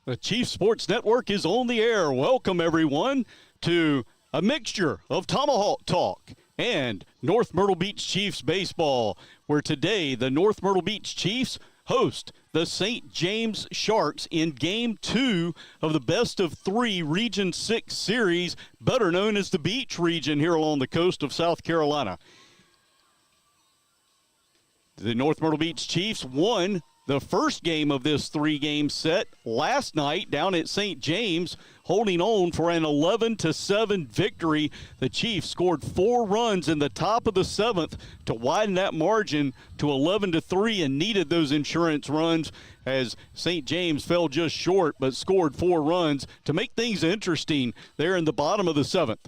The Chiefs Sports Network is on the air. Welcome, everyone, to a mixture of Tomahawk Talk and North Myrtle Beach Chiefs baseball, where today the North Myrtle Beach Chiefs host the St. James Sharks in Game 2 of the best-of-3 Region 6 series, better known as the Beach Region here along the coast of South Carolina. The North Myrtle Beach Chiefs won the first game of this three-game set last night down at St. James, holding on for an 11-7 victory. The Chiefs scored 4 runs in the top of the 7th to widen that margin to 11-3 and needed those insurance runs as St. James fell just short but scored 4 runs to make things interesting there in the bottom of the 7th.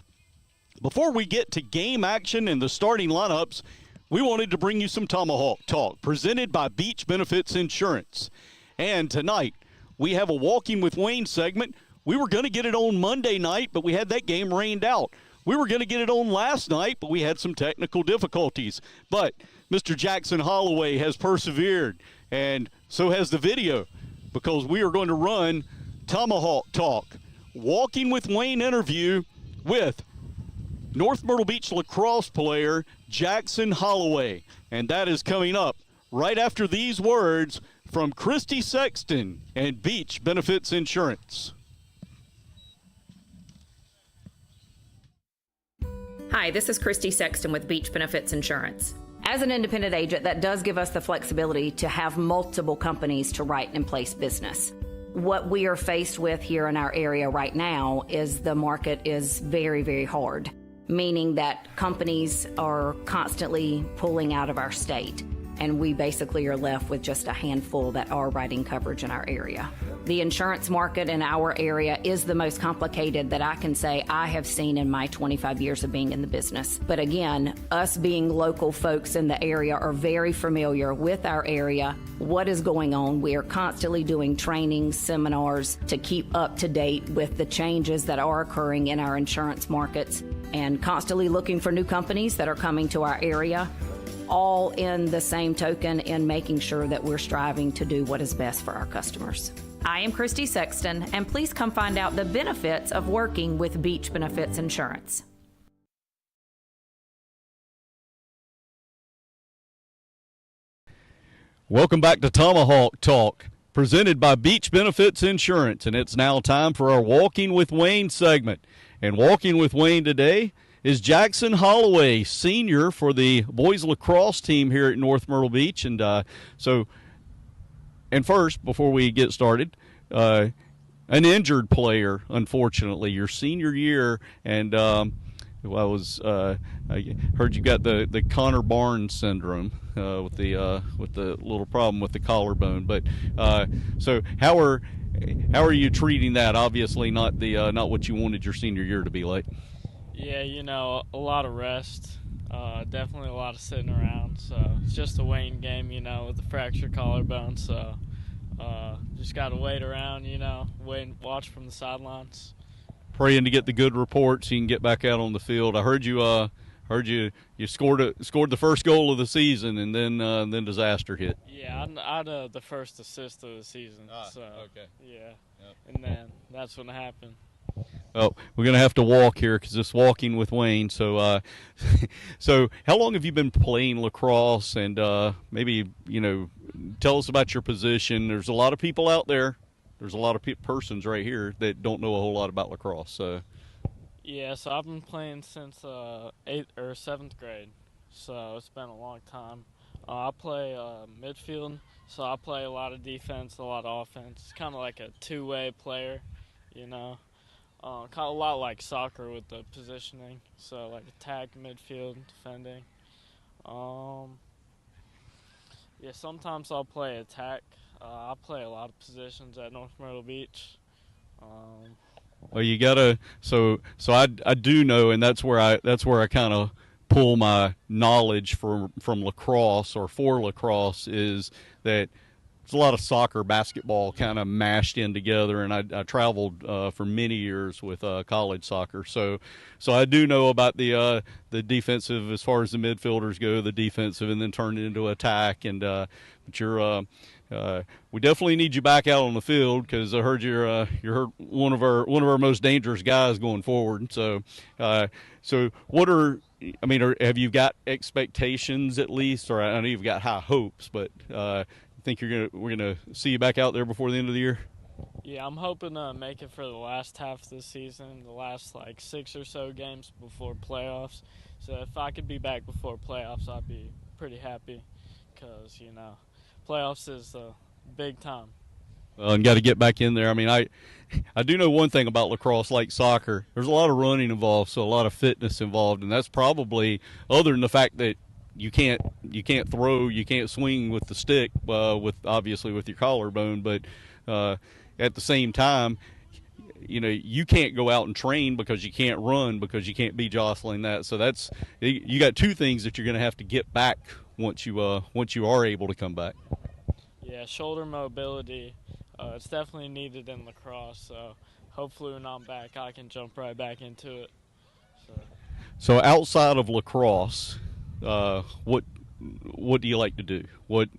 Before we get to game action and the starting lineups, we wanted to bring you some Tomahawk Talk presented by Beach Benefits Insurance. And tonight, we have a Walking with Wayne segment. We were going to get it on Monday night, but we had that game rained out. We were going to get it on last night, but we had some technical difficulties. But Mr. Jackson Holloway has persevered, and so has the video, because we are going to run Tomahawk Talk, Walking with Wayne interview with North Myrtle Beach lacrosse player Jackson Holloway. And that is coming up right after these words from Christy Sexton and Beach Benefits Insurance. Hi, this is Christy Sexton with Beach Benefits Insurance. As an independent agent, that does give us the flexibility to have multiple companies to write and place business. What we are faced with here in our area right now is the market is very, very hard, meaning that companies are constantly pulling out of our state, and we basically are left with just a handful that are writing coverage in our area. The insurance market in our area is the most complicated that I can say I have seen in my 25 years of being in the business. But again, us being local folks in the area are very familiar with our area, what is going on. We are constantly doing trainings, seminars to keep up to date with the changes that are occurring in our insurance markets, and constantly looking for new companies that are coming to our area, all in the same token in making sure that we're striving to do what is best for our customers. I am Christy Sexton, and please come find out the benefits of working with Beach Benefits Insurance. Welcome back to Tomahawk Talk, presented by Beach Benefits Insurance, and it's now time for our Walking with Wayne segment. And Walking with Wayne today is Jackson Holloway, senior for the boys lacrosse team here at North Myrtle Beach. And first, before we get started, an injured player, unfortunately, your senior year, and I heard you got the Connor Barnes syndrome with the little problem with the collarbone. But so how are you treating that? Obviously, not what you wanted your senior year to be like. Yeah, a lot of rest. Definitely a lot of sitting around. So it's just a waiting game, with the fractured collarbone. So just got to wait around, wait and watch from the sidelines. Praying to get the good report so you can get back out on the field. I heard you scored the first goal of the season, and then disaster hit. Yeah, I had the first assist of the season. Okay. Yeah, yep. And then that's when it happened. Oh, we're going to have to walk here because it's Walking with Wayne. So, so how long have you been playing lacrosse? And maybe, tell us about your position. There's a lot of people out there. There's a lot of persons right here that don't know a whole lot about lacrosse. So, yeah, so I've been playing since 8th or 7th grade. So it's been a long time. I play midfield, so I play a lot of defense, a lot of offense. It's kind of like a two-way player, kind of a lot like soccer with the positioning. So like attack, midfield, defending. Yeah, sometimes I'll play attack. I play a lot of positions at North Myrtle Beach. Well, you gotta. So I do know, and that's where I kind of pull my knowledge from lacrosse or for lacrosse is that there's a lot of soccer, basketball kind of mashed in together, and I traveled for many years with college soccer, so I do know about the defensive as far as the midfielders go, the defensive, and then turn it into attack. And but we definitely need you back out on the field because I heard you're one of our most dangerous guys going forward. So, so what are have you got expectations at least, or I know you've got high hopes, but I think we're gonna see you back out there before the end of the year? Yeah, I'm hoping to make it for the last half of the season, the last like 6 or so games before playoffs. So if I could be back before playoffs, I'd be pretty happy because, playoffs is big time. And got to get back in there. I mean, I do know one thing about lacrosse, like soccer. There's a lot of running involved, so a lot of fitness involved, and that's probably, other than the fact that you can't throw, you can't swing with the stick, with your collarbone, but at the same time, you can't go out and train because you can't run because you can't be jostling that. So you got two things that you're going to have to get back once you are able to come back. Yeah, shoulder mobility. It's definitely needed in lacrosse. So hopefully when I'm back, I can jump right back into it. So outside of lacrosse, what do you like to do? What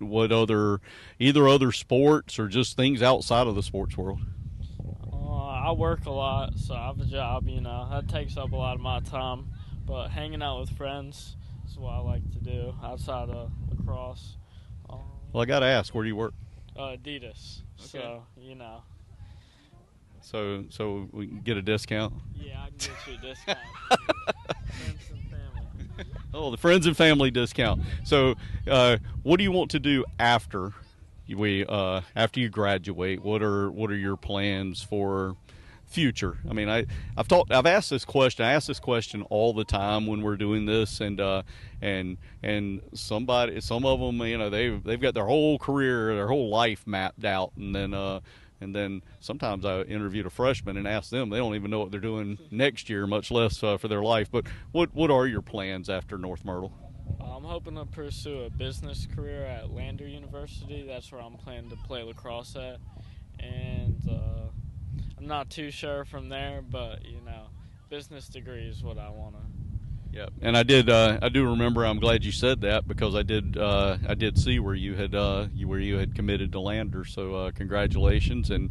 either other sports or just things outside of the sports world? I work a lot, so I have a job, that takes up a lot of my time. But hanging out with friends is what I like to do outside of lacrosse. Well, I got to ask, where do you work? Adidas. Okay. So, So we can get a discount? Yeah, I can get you a discount. Friends and family. Oh, the friends and family discount. So what do you want to do after you graduate? What are your plans for future? I mean, I've asked this question. I ask this question all the time when we're doing this, and some of them, they've got their whole career, their whole life mapped out, and then sometimes I interviewed a freshman and asked them, they don't even know what they're doing next year, much less for their life. But what are your plans after North Myrtle? I'm hoping to pursue a business career at Lander University. That's where I'm planning to play lacrosse at. And I'm not too sure from there, but, business degree is what I want to. Yeah, and I do remember. I'm glad you said that because I did see where you had committed to Lander. So congratulations, and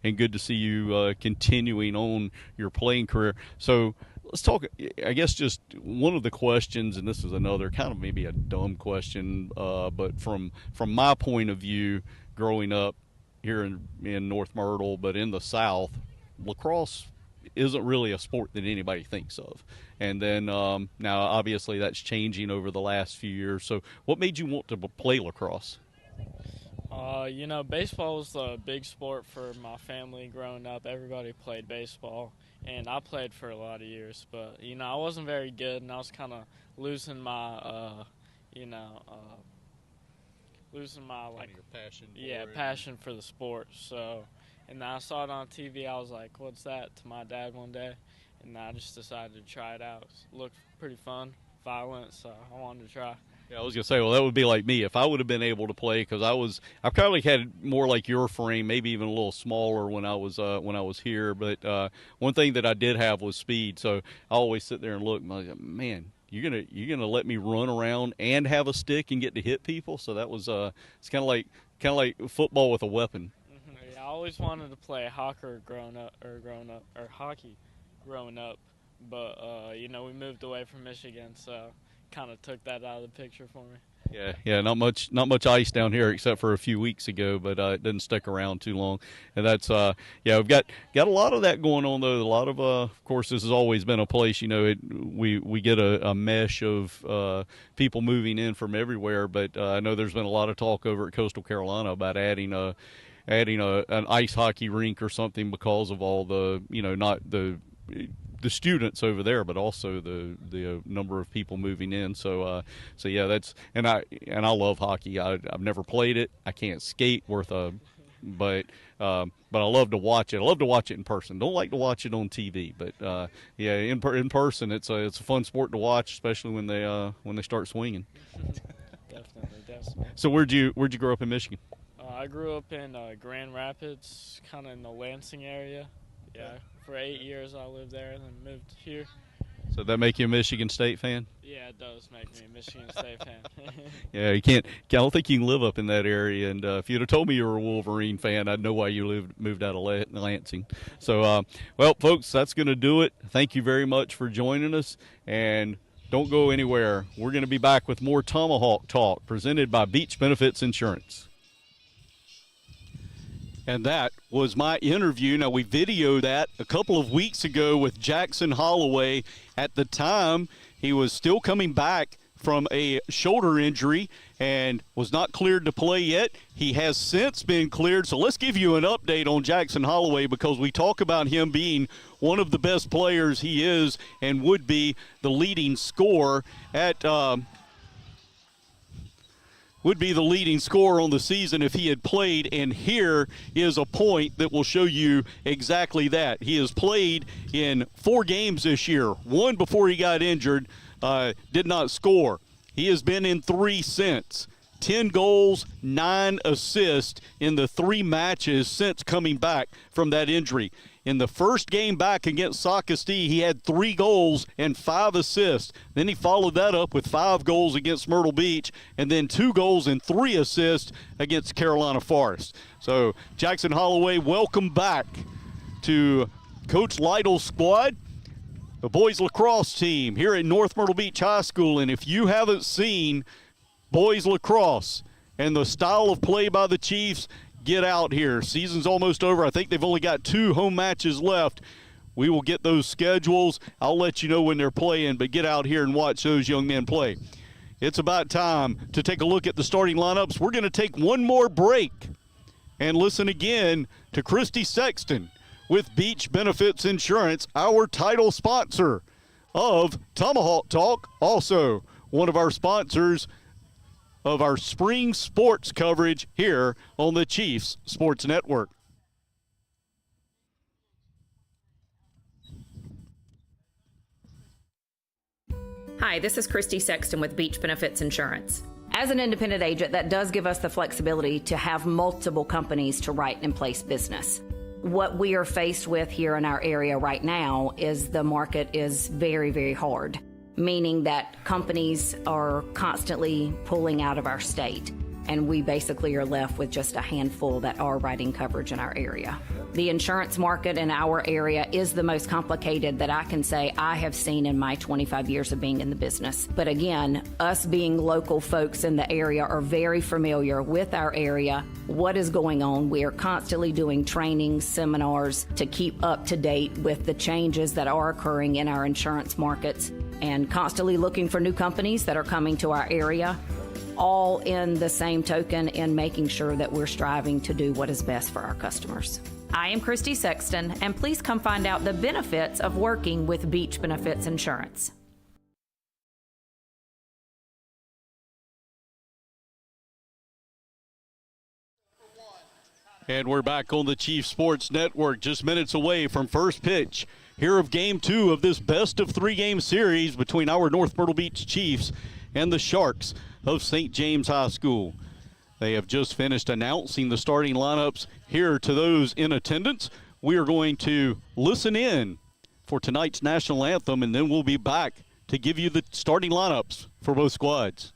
good to see you continuing on your playing career. So let's talk. I guess just one of the questions, and this is another kind of maybe a dumb question, but from my point of view, growing up here in North Myrtle, but in the South, lacrosse isn't really a sport that anybody thinks of. And then now obviously that's changing over the last few years. So what made you want to play lacrosse? Baseball was a big sport for my family growing up. Everybody played baseball, and I played for a lot of years. But, I wasn't very good, and I was kind of losing my, passion. Yeah, passion for the sport. So, and I saw it on TV. I was like, what's that, to my dad one day. And I just decided to try it out. It looked pretty fun, violent, so I wanted to try. Yeah, I was gonna say, well, that would be like me if I would have been able to play, because I probably had more like your frame, maybe even a little smaller when I was here. But one thing that I did have was speed, so I always sit there and look. And I was like, man, you're gonna let me run around and have a stick and get to hit people. So that was it's kind of like football with a weapon. Mm-hmm. Yeah, I always wanted to play hockey growing up, but we moved away from Michigan, so kind of took that out of the picture for me. Yeah, not much ice down here except for a few weeks ago, but it didn't stick around too long. And that's we've got a lot of that going on though. A lot of course, this has always been a place. We get a mesh of people moving in from everywhere, but I know there's been a lot of talk over at Coastal Carolina about adding an ice hockey rink or something because of all the not the students over there, but also the number of people moving in. So yeah, that's and I love hockey. I've never played it. I can't skate but I love to watch it. I love to watch it in person. Don't like to watch it on TV, but yeah, in person, it's a fun sport to watch, especially when they start swinging. Definitely. So where'd you grow up in Michigan? I grew up in Grand Rapids, kind of in the Lansing area. Yeah, for 8 years I lived there and then moved here. So that make you a Michigan State fan? Yeah, it does make me a Michigan State fan. Yeah, you can't. I don't think you can live up in that area. And if you'd have told me you were a Wolverine fan, I'd know why you moved out of Lansing. So, well, folks, that's going to do it. Thank you very much for joining us, and don't go anywhere. We're going to be back with more Tomahawk Talk presented by Beach Benefits Insurance. And that was my interview. Now, we videoed that a couple of weeks ago with Jackson Holloway. At the time, he was still coming back from a shoulder injury and was not cleared to play yet. He has since been cleared. So let's give you an update on Jackson Holloway, because we talk about him being one of the best players he is and would be the leading scorer at would be the leading scorer on the season if he had played, and here is a point that will show you exactly that. He has played in 4 games this year, 1 before he got injured, did not score. He has been in 3 since. 10 goals, 9 assists in the 3 matches since coming back from that injury. In the first game back against Socastee, he had 3 goals and 5 assists. Then he followed that up with 5 goals against Myrtle Beach, and then 2 goals and 3 assists against Carolina Forest. So Jackson Holloway, welcome back to Coach Lytle's squad, the boys lacrosse team here at North Myrtle Beach High School. And if you haven't seen boys lacrosse and the style of play by the Chiefs, get out here. Season's almost over. I think they've only got 2 home matches left. We will get those schedules. I'll let you know when they're playing, but get out here and watch those young men play. It's about time to take a look at the starting lineups. We're going to take one more break and listen again to Christy Sexton with Beach Benefits Insurance, our title sponsor of Tomahawk Talk, also one of our sponsors of our spring sports coverage here on the Chiefs Sports Network. Hi, this is Christy Sexton with Beach Benefits Insurance. As an independent agent, that does give us the flexibility to have multiple companies to write and place business. What we are faced with here in our area right now is the market is very, very hard, meaning that companies are constantly pulling out of our state, and we basically are left with just a handful that are writing coverage in our area. The insurance market in our area is the most complicated that I can say I have seen in my 25 years of being in the business. But again, us being local folks in the area are very familiar with our area, what is going on. We are constantly doing training, seminars to keep up to date with the changes that are occurring in our insurance markets, and constantly looking for new companies that are coming to our area, all in the same token in making sure that we're striving to do what is best for our customers. I am Christy Sexton, and please come find out the benefits of working with Beach Benefits Insurance. And we're back on the Chiefs Sports Network, just minutes away from first pitch here of Game 2 of this best-of-3 game series between our North Myrtle Beach Chiefs and the Sharks of St. James High School. They have just finished announcing the starting lineups here to those in attendance. We are going to listen in for tonight's national anthem, and then we'll be back to give you the starting lineups for both squads.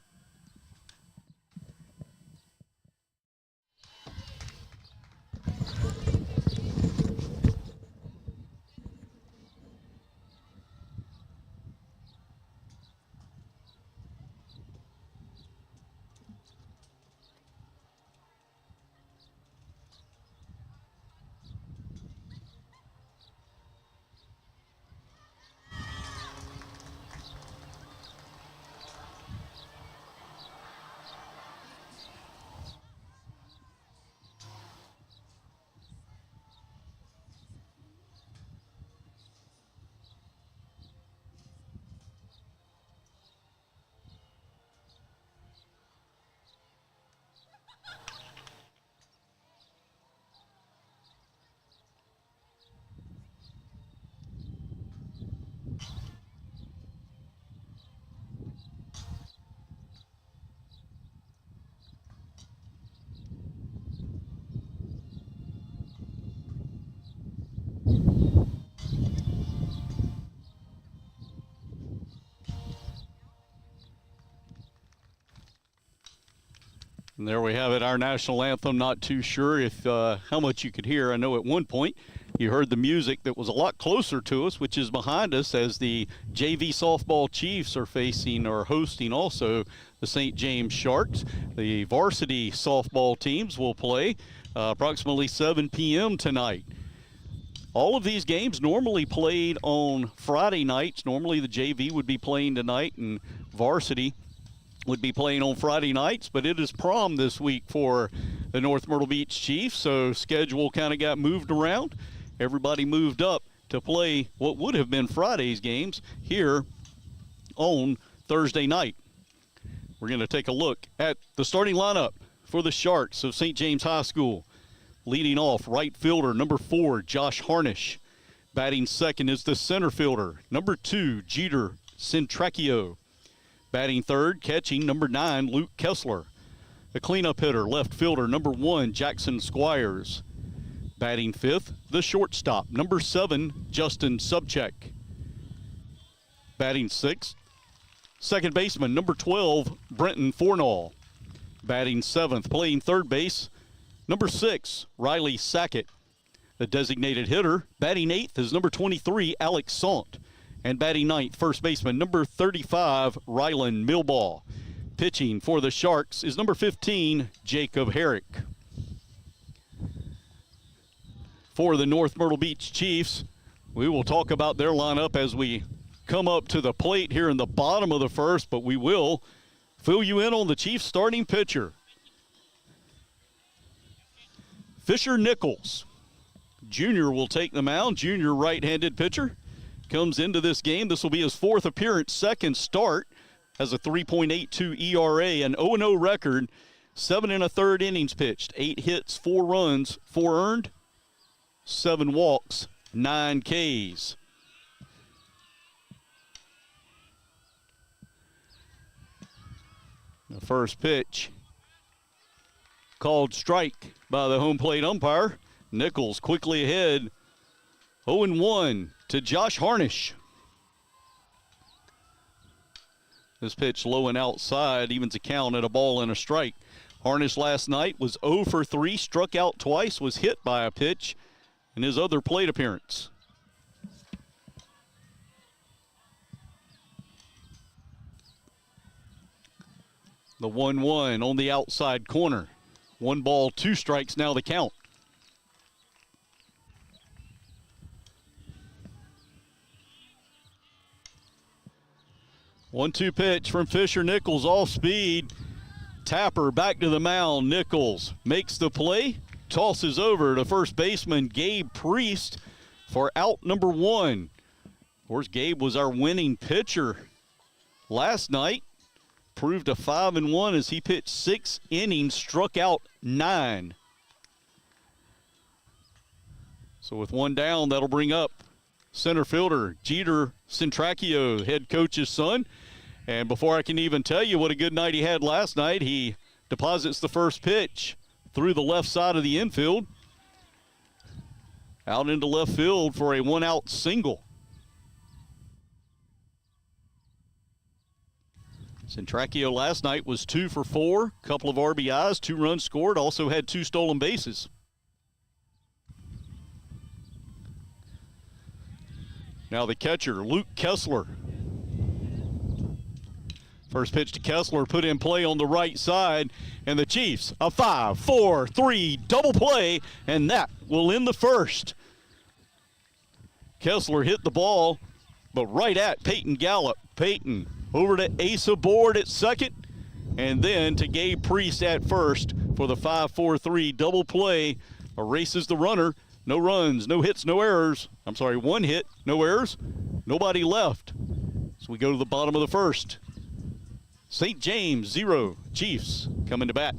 And there we have it, our national anthem. Not too sure if how much you could hear. I know at one point you heard the music that was a lot closer to us, which is behind us, as the JV softball Chiefs are facing or hosting also the St. James Sharks. The varsity softball teams will play approximately 7 p.m. tonight. All of these games normally played on Friday nights. Normally the JV would be playing tonight and varsity would be playing on Friday nights, but it is prom this week for the North Myrtle Beach Chiefs, so schedule kind of got moved around. Everybody moved up to play what would have been Friday's games here on Thursday night. We're going to take a look at the starting lineup for the Sharks of St. James High School. Leading off, right fielder, number 4, Josh Harnish. Batting second is the center fielder, number 2, Jeter Centracchio. Batting third, catching, number 9, Luke Kessler. The cleanup hitter, left fielder, number 1, Jackson Squires. Batting fifth, the shortstop, number 7, Justin Subcheck. Batting sixth, second baseman, number 12, Brenton Fornall. Batting seventh, playing third base, number 6, Riley Sackett. The designated hitter, batting eighth, is number 23, Alex Sant. And batting ninth, first baseman, number 35, Rylan Millball. Pitching for the Sharks is number 15, Jacob Herrick. For the North Myrtle Beach Chiefs, we will talk about their lineup as we come up to the plate here in the bottom of the first, but we will fill you in on the Chiefs starting pitcher. Fisher Nichols, Jr. will take the mound. Junior right-handed pitcher comes into this game. This will be his 4th appearance, second start. Has a 3.82 ERA, an 0-0 record, 7 1/3 innings pitched, 8 hits, 4 runs, 4 earned, 7 walks, 9 Ks. The first pitch called strike by the home plate umpire. Nichols quickly ahead, 0-1 to Josh Harnish. This pitch low and outside, evens a count at a ball and a strike. Harnish last night was 0 for 3, struck out twice, was hit by a pitch in his other plate appearance. The 1-1 on the outside corner. 1 ball, 2 strikes now the count. 1-2 pitch from Fisher Nichols, off speed. Tapper back to the mound. Nichols makes the play, tosses over to first baseman Gabe Priest for out number 1. Of course, Gabe was our winning pitcher last night. Proved a 5-1 as he pitched 6 innings, struck out 9. So with 1 down, that'll bring up center fielder Jeter Centracchio, head coach's son. And before I can even tell you what a good night he had last night, he deposits the first pitch through the left side of the infield, out into left field for a 1-out single. Centracchio last night was 2 for 4, couple of RBIs, 2 runs scored, also had 2 stolen bases. Now the catcher, Luke Kessler. First pitch to Kessler, put in play on the right side, and the Chiefs, a 5-4-3 double play, and that will end the first. Kessler hit the ball, but right at Peyton Gallup. Peyton over to Asa Board at second, and then to Gabe Priest at first for the 5-4-3 double play. Erases the runner. No runs, no hits, no errors. I'm sorry, 1 hit, no errors, nobody left. So we go to the bottom of the first. St. James 0, Chiefs coming to bat.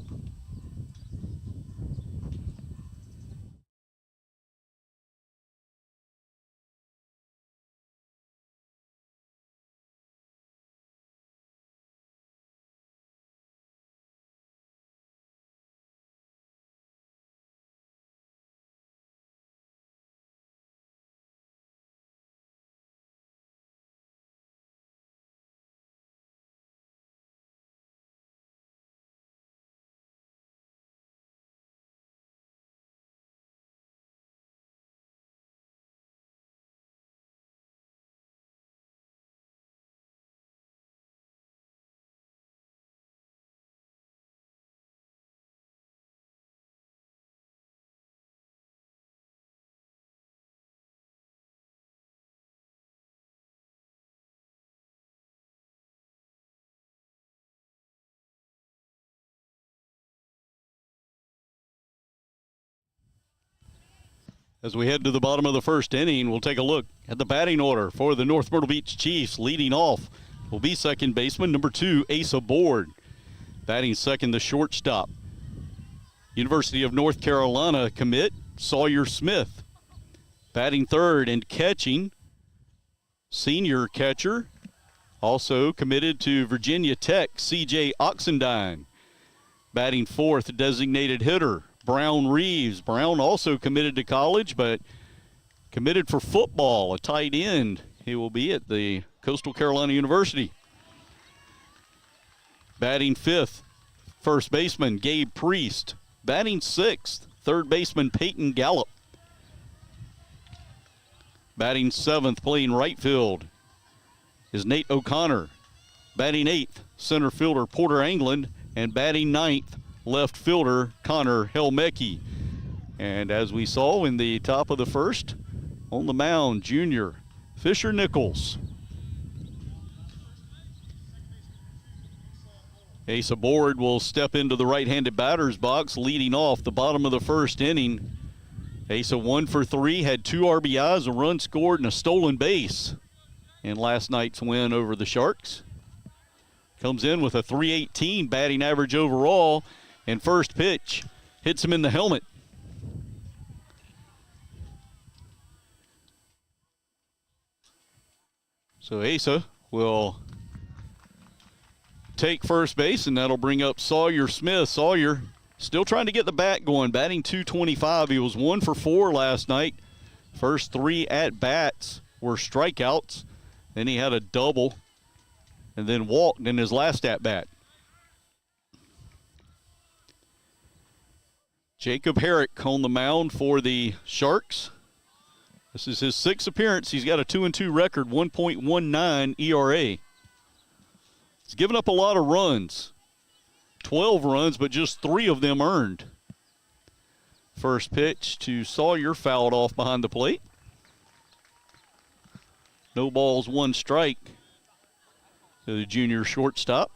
As we head to the bottom of the first inning, we'll take a look at the batting order for the North Myrtle Beach Chiefs. Leading off will be second baseman number 2, Asa Board. Batting second, the shortstop, University of North Carolina commit Sawyer Smith. Batting third and catching, senior catcher, also committed to Virginia Tech, C.J. Oxendine. Batting fourth, designated hitter, Brown Reeves. Brown also committed to college, but committed for football, a tight end. He will be at the Coastal Carolina University. Batting fifth, first baseman Gabe Priest. Batting sixth, third baseman Peyton Gallup. Batting seventh, playing right field, is Nate O'Connor. Batting eighth, center fielder Porter England. And batting ninth, left fielder Connor Helmecki. And as we saw in the top of the first, on the mound, junior Fisher Nichols. Asa Board will step into the right-handed batter's box, leading off the bottom of the first inning. Asa 1 for 3, had 2 RBIs, a run scored, and a stolen base in last night's win over the Sharks. Comes in with a .318 batting average overall, and first pitch hits him in the helmet. So Asa will take first base, and that'll bring up Sawyer Smith. Sawyer still trying to get the bat going, batting .225. He was 1 for 4 last night. First 3 at-bats were strikeouts. Then he had a double and then walked in his last at-bat. Jacob Herrick on the mound for the Sharks. This is his 6th appearance. He's got a 2-2 record, 1.19 ERA. He's given up a lot of runs. 12 runs, but just 3 of them earned. First pitch to Sawyer, fouled off behind the plate. No balls, 1 strike to the junior shortstop.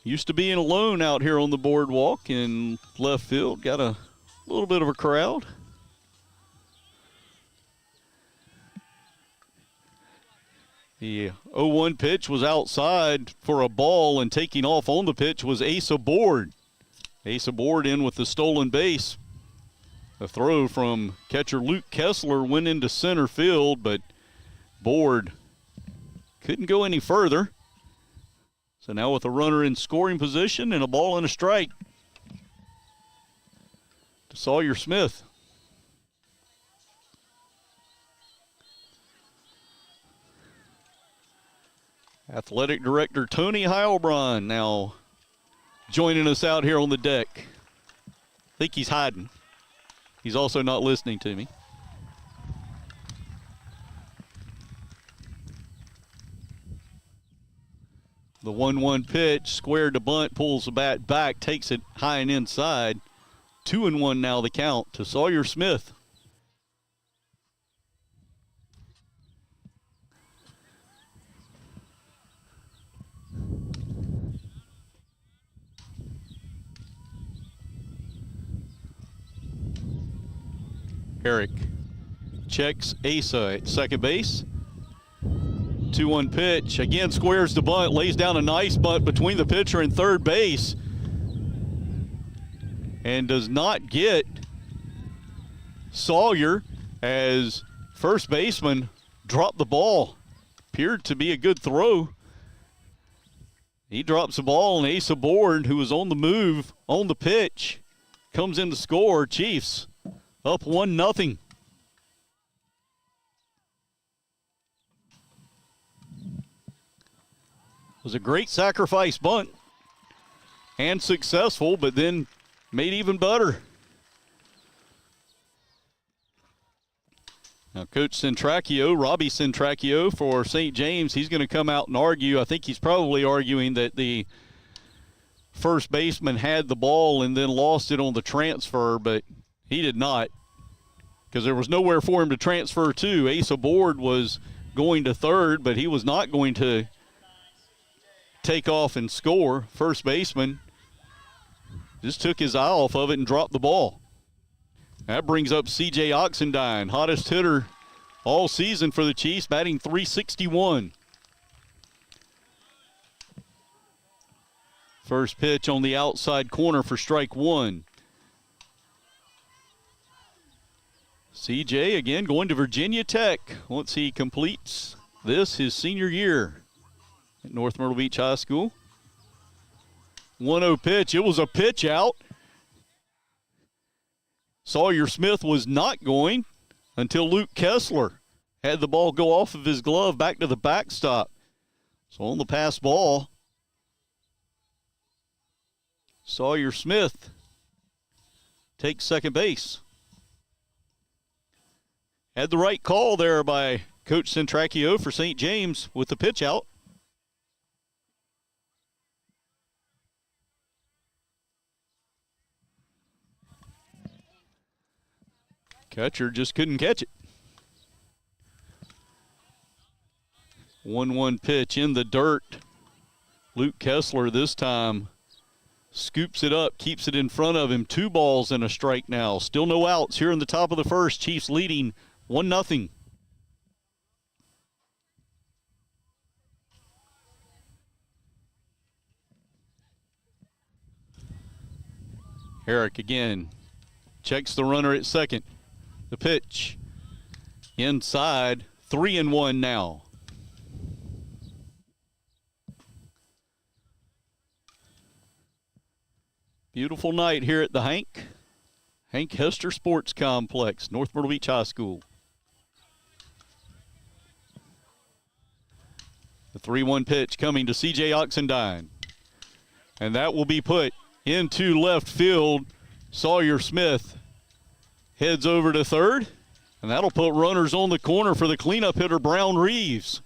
Used to being alone out here on the boardwalk in left field. Got a little bit of a crowd. The 0-1 pitch was outside for a ball, and taking off on the pitch was Asa Board. Asa Board in with the stolen base. A throw from catcher Luke Kessler went into center field, but Board couldn't go any further. So now with a runner in scoring position and a ball and a strike to Sawyer Smith. Athletic Director Tony Heilbronn now joining us out here on the deck. I think he's hiding. He's also not listening to me. The 1-1 pitch, squared to bunt, pulls the bat back, takes it high and inside. 2-1 now the count to Sawyer Smith. Herrick checks Asa at second base. 2-1 pitch, again squares the bunt, lays down a nice bunt between the pitcher and third base, and does not get Sawyer as first baseman dropped the ball. Appeared to be a good throw. He drops the ball, and Asa Board, who was on the move, on the pitch, comes in to score. Chiefs up 1-0. Was a great sacrifice bunt and successful, but then made even better. Now, Coach Centracchio, Robbie Centracchio for St. James, he's going to come out and argue. I think he's probably arguing that the first baseman had the ball and then lost it on the transfer, but he did not, because there was nowhere for him to transfer to. Asa Board was going to third, but he was not going to take off and score. First baseman Just took his eye off of it and dropped the ball. That brings up C.J. Oxendine, hottest hitter all season for the Chiefs, batting .361. First pitch on the outside corner for strike one. C.J. again going to Virginia Tech once he completes this, his senior year at North Myrtle Beach High School. 1-0 pitch. It was a pitch out. Sawyer Smith was not going until Luke Kessler had the ball go off of his glove back to the backstop. So on the pass ball, Sawyer Smith takes second base. Had the right call there by Coach Centracchio for St. James with the pitch out. Catcher just couldn't catch it. 1-1 pitch in the dirt. Luke Kessler this time scoops it up, keeps it in front of him. 2 balls and a strike now. Still no outs here in the top of the first. Chiefs leading 1-0. Herrick again checks the runner at second. The pitch inside, 3-1 now. Beautiful night here at the Hank Hester Sports Complex, North Myrtle Beach High School. The 3-1 pitch coming to C.J. Oxendine. And that will be put into left field. Sawyer Smith heads over to third, and that'll put runners on the corner for the cleanup hitter, Brown Reeves.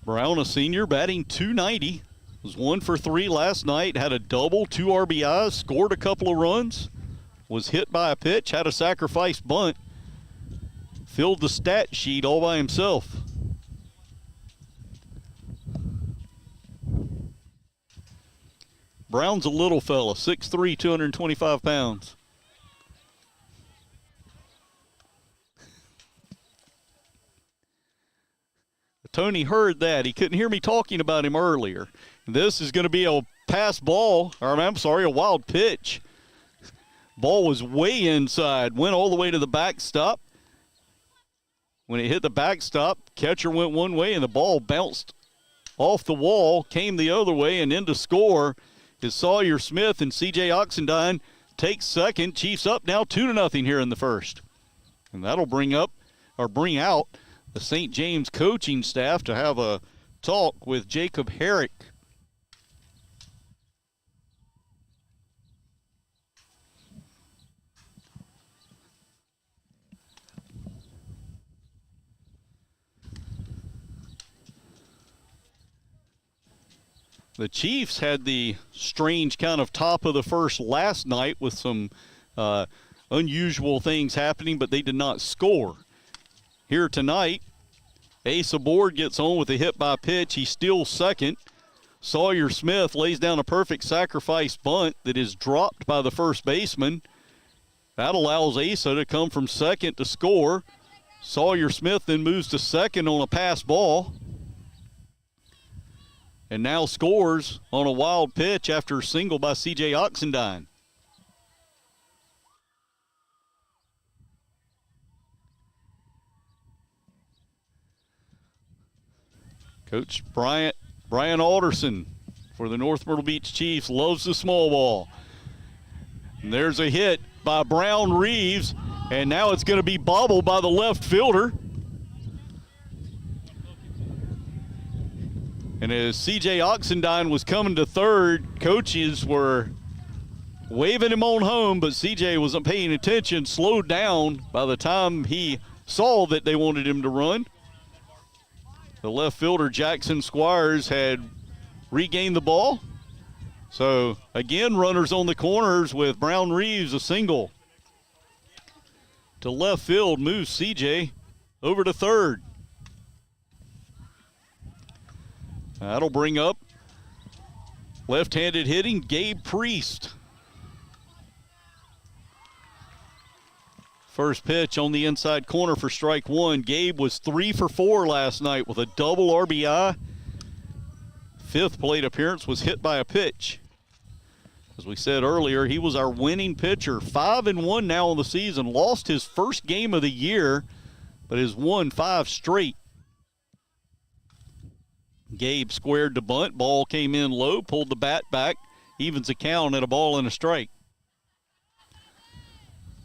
Brown, a senior, batting .290. Was 1 for 3 last night, had a double, 2 RBIs, scored a couple of runs, was hit by a pitch, had a sacrifice bunt, filled the stat sheet all by himself. Brown's a little fella, 6'3", 225 pounds. Tony heard that. He couldn't hear me talking about him earlier. This is going to be a pass ball, or I'm sorry, a wild pitch. Ball was way inside, went all the way to the backstop. When it hit the backstop, catcher went one way and the ball bounced off the wall, came the other way, and in to score is Sawyer Smith, and C.J. Oxendine takes second. Chiefs up now 2-0 here in the first. And that'll bring out the St. James coaching staff to have a talk with Jacob Herrick. The Chiefs had the strange kind of top of the first last night with some unusual things happening, but they did not score. Here tonight, Ace Aboard gets on with a hit by pitch. He steals second. Sawyer Smith lays down a perfect sacrifice bunt that is dropped by the first baseman. That allows Asa to come from second to score. Sawyer Smith then moves to second on a pass ball. And now scores on a wild pitch after a single by C.J. Oxendine. Coach Brian Alderson for the North Myrtle Beach Chiefs loves the small ball. And there's a hit by Brown Reeves, and now it's going to be bobbled by the left fielder. And as C.J. Oxendine was coming to third, coaches were waving him on home, but C.J. wasn't paying attention, slowed down by the time he saw that they wanted him to run. The left fielder, Jackson Squires, had regained the ball. So, again, runners on the corners with Brown Reeves a single. to left field, moves CJ over to third. That'll bring up left-handed hitting Gabe Priest. First pitch on the inside corner for strike one. Gabe was 3 for 4 last night with a double RBI. Fifth plate appearance was hit by a pitch. As we said earlier, he was our winning pitcher. 5-1 now on the season. Lost his first game of the year, but has won 5 straight. Gabe squared to bunt. Ball came in low, pulled the bat back, evens the count at a ball and a strike.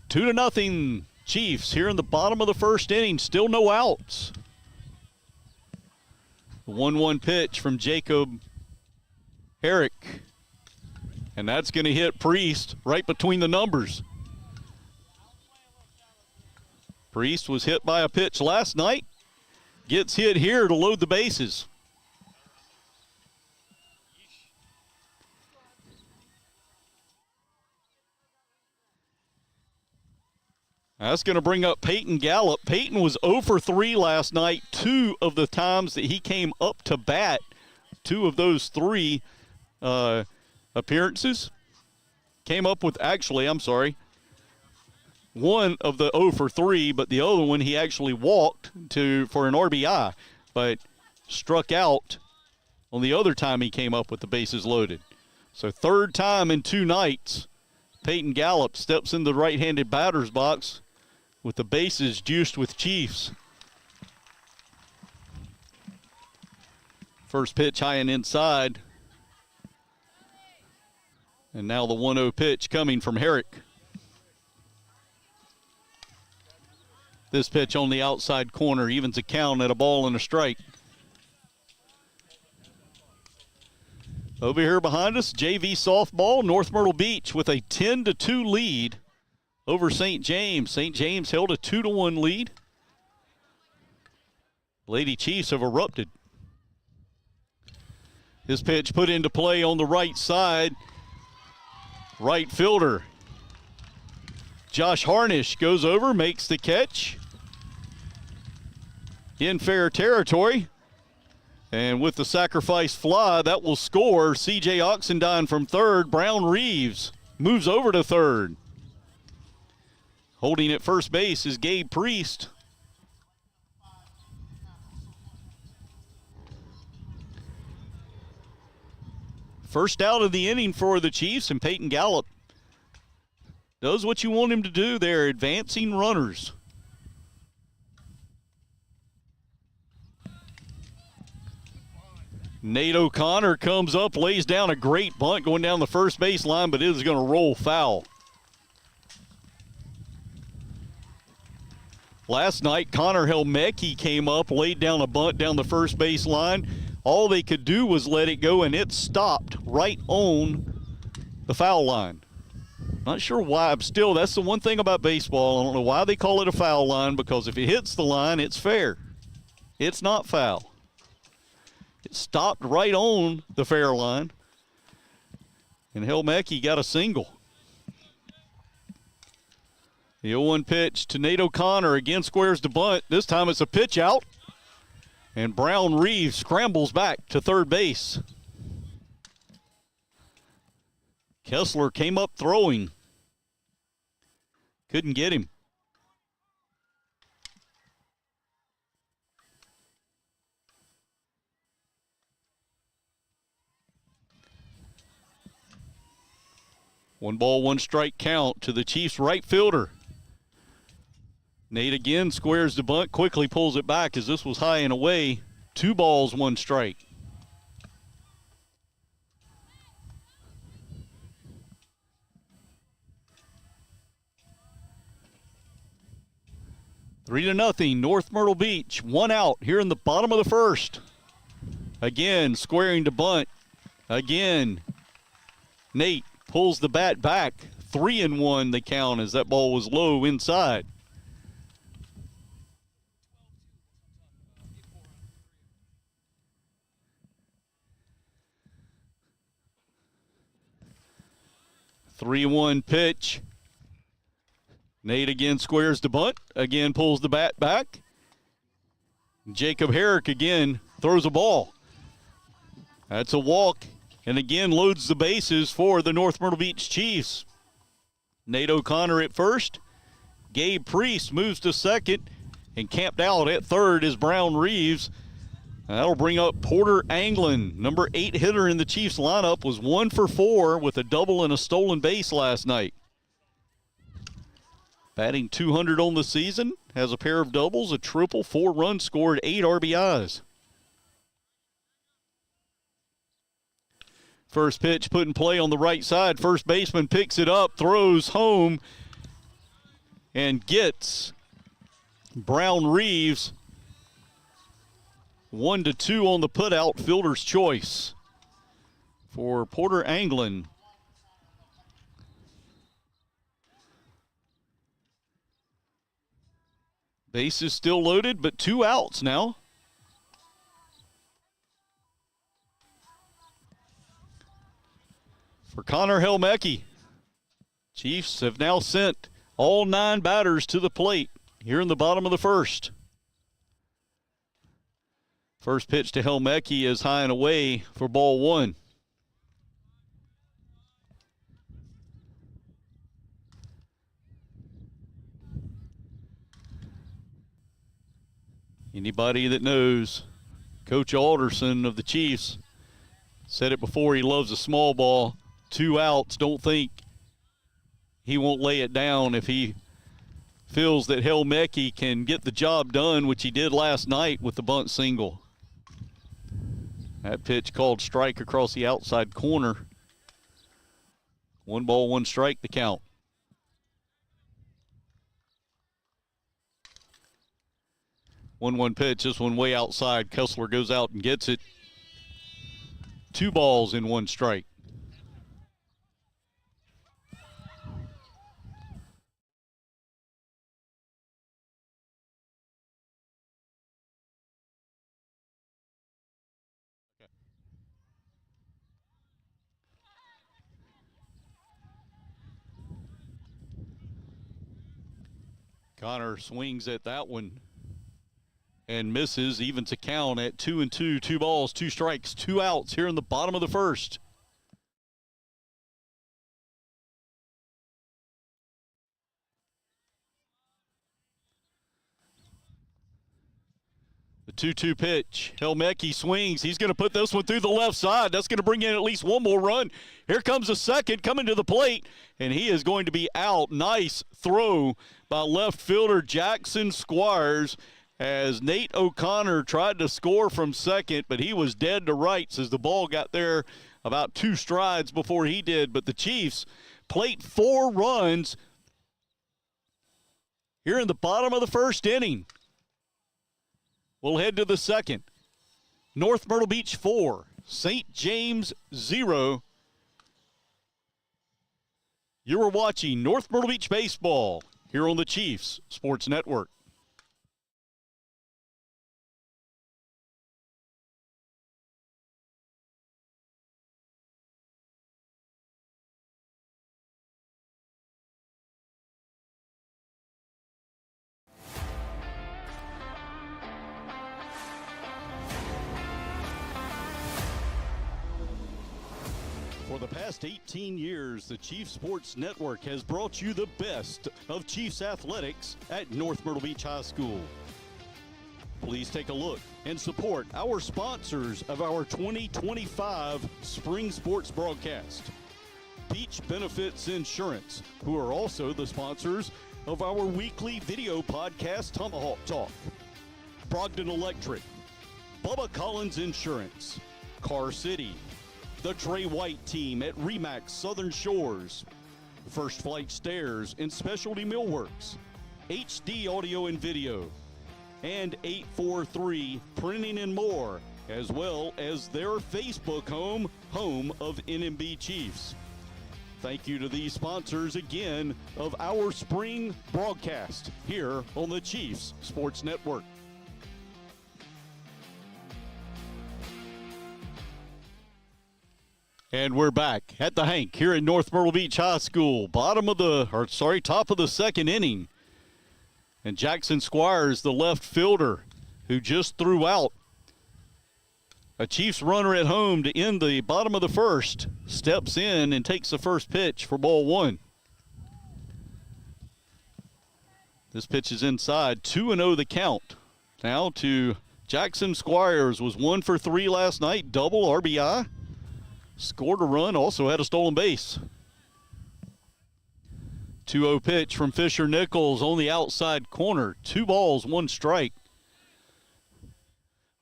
2-0 Chiefs here in the bottom of the first inning. Still no outs. The 1-1 pitch from Jacob Herrick. And that's going to hit Priest right between the numbers. Priest was hit by a pitch last night. Gets hit here to load the bases. That's going to bring up Peyton Gallup. Peyton was 0 for 3 last night. 2 of the times that he came up to bat, 2 of those 3 appearances came up with, one of the 0 for 3, but the other one he actually walked for an RBI, but struck out on the other time he came up with the bases loaded. So third time in 2 nights, Peyton Gallup steps in the right-handed batter's box with the bases juiced with Chiefs. First pitch high and inside. And now the 1-0 pitch coming from Herrick. This pitch on the outside corner evens the count at a ball and a strike. Over here behind us, JV softball, North Myrtle Beach with a 10-2 lead over St. James. St. James held a 2-1 lead. Lady Chiefs have erupted. This pitch put into play on the right side. Right fielder Josh Harnish goes over, makes the catch. In fair territory. And with the sacrifice fly, that will score. C.J. Oxendine from third. Brown Reeves moves over to third. Holding at first base is Gabe Priest. First out of the inning for the Chiefs, and Peyton Gallup does what you want him to do there, advancing runners. Nate O'Connor comes up, lays down a great bunt going down the first base line, but it is going to roll foul. Last night, Connor Helmecki came up, laid down a bunt down the first base line. All they could do was let it go, and it stopped right on the foul line. Not sure why. Still, that's the one thing about baseball. I don't know why they call it a foul line, because if it hits the line, it's fair. It's not foul. It stopped right on the fair line, and Helmecki got a single. The 0-1 pitch to Nate O'Connor. Again squares the bunt. This time it's a pitch out. And Brown Reeves scrambles back to third base. Kessler came up throwing. Couldn't get him. One ball, one strike count to the Chiefs right fielder. Nate again squares the bunt, quickly pulls it back as this was high and away. 2 balls, 1 strike. Three to nothing, North Myrtle Beach. 1 out here in the bottom of the first. Again, squaring the bunt. Again, Nate pulls the bat back. 3-1 the count as that ball was low inside. The 3-1 pitch Nate again squares the bunt, again pulls the bat back. Jacob Herrick again throws a ball. That's a walk, and again loads the bases for the North Myrtle Beach Chiefs. Nate O'Connor at first. Gabe Priest moves to second, and camped out at third is Brown Reeves. That'll bring up Porter Anglin. Number 8 hitter in the Chiefs lineup was 1 for 4 with a double and a stolen base last night. Batting .200 on the season, has a pair of doubles, a triple, 4 runs scored, 8 RBIs. First pitch put in play on the right side. First baseman picks it up, throws home, and gets Brown Reeves 1-2 on the putout, fielder's choice for Porter Anglin. Base is still loaded, but 2 outs now. For Connor Helmecki, Chiefs have now sent all 9 batters to the plate here in the bottom of the first. First pitch to Helmecki is high and away for ball 1. Anybody that knows Coach Alderson of the Chiefs said it before, he loves a small ball. 2 outs, don't think he won't lay it down if he feels that Helmecki can get the job done, which he did last night with the bunt single. That pitch called strike across the outside corner. 1 ball, 1 strike, the count. 1-1 pitch, this one way outside. Kessler goes out and gets it. 2 balls and 1 strike. Connor swings at that one and misses, even to count at 2-2, 2 balls, 2 strikes, 2 outs here in the bottom of the first. The 2-2 pitch. Helmecki swings. He's going to put this one through the left side. That's going to bring in at least 1 more run. Here comes a second coming to the plate, and he is going to be out. Nice throw by left fielder Jackson Squires as Nate O'Connor tried to score from second, but he was dead to rights as the ball got there about 2 strides before he did. But the Chiefs plate 4 runs here in the bottom of the first inning. We'll head to the second. North Myrtle Beach 4, St. James 0. You are watching North Myrtle Beach Baseball here on the Chiefs Sports Network. For the past 18 years, the Chiefs Sports Network has brought you the best of Chiefs athletics at North Myrtle Beach High School. Please take a look and support our sponsors of our 2025 Spring Sports broadcast. Beach Benefits Insurance, who are also the sponsors of our weekly video podcast, Tomahawk Talk. Brogdon Electric, Bubba Collins Insurance, Car City, the Trey White team at RE/MAX Southern Shores, First Flight Stairs and Specialty Millworks, HD Audio and Video, and 843 Printing and More, as well as their Facebook home of NMB Chiefs. Thank you to these sponsors again of our spring broadcast here on the Chiefs Sports Network. And we're back at the Hank here in North Myrtle Beach High School. Top of the second inning. And Jackson Squires, the left fielder, who just threw out a Chiefs runner at home to end the bottom of the first, steps in and takes the first pitch for ball one. This pitch is inside, 2-0 the count. Now to Jackson Squires, was 1 for 3 last night, double RBI. Scored a run, also had a stolen base. 2-0 pitch from Fisher Nichols on the outside corner. 2 balls, 1 strike.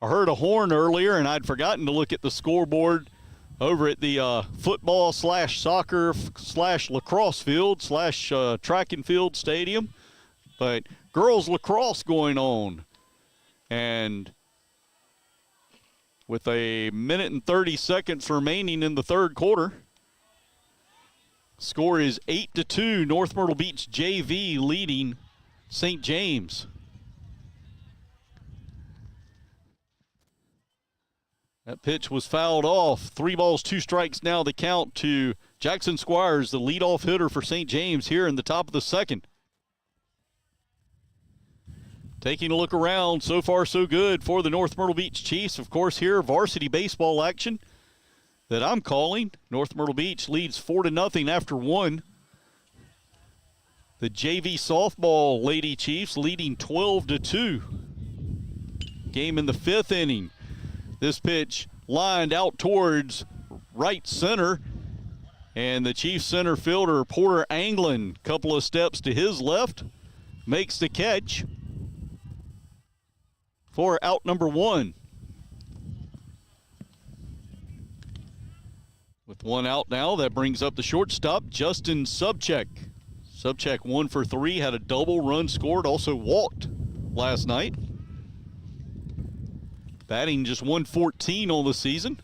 I heard a horn earlier, and I'd forgotten to look at the scoreboard over at the football/soccer/lacrosse field/track and field stadium. But girls lacrosse going on. And with a minute and 30 seconds remaining in the third quarter, score is 8-2, North Myrtle Beach JV leading St. James. That pitch was fouled off. 3 balls, 2 strikes now the count to Jackson Squires, the leadoff hitter for St. James here in the top of the second. Taking a look around, so far so good for the North Myrtle Beach Chiefs. Of course, here varsity baseball action that I'm calling. North Myrtle Beach leads 4-0 after 1. The JV softball Lady Chiefs leading 12-2. Game in the 5th inning. This pitch lined out towards right center. And the Chiefs center fielder, Porter Anglin, couple of steps to his left, makes the catch for out number 1. With 1 out now, that brings up the shortstop, Justin Subcheck. Subcheck 1 for 3, had a double run scored, also walked last night. Batting just 114 on the season.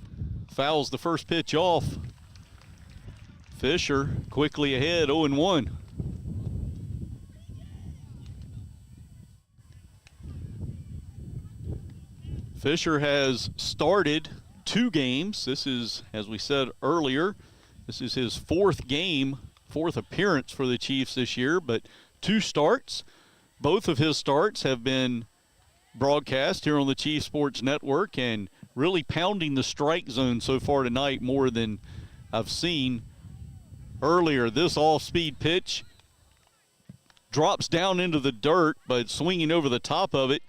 Fouls the first pitch off. Fisher quickly ahead, 0-1. Fisher has started 2 games. This is, as we said earlier, this is his 4th game, 4th appearance for the Chiefs this year, but 2 starts. Both of his starts have been broadcast here on the Chiefs Sports Network and really pounding the strike zone so far tonight more than I've seen earlier. This off-speed pitch drops down into the dirt, but swinging over the top of it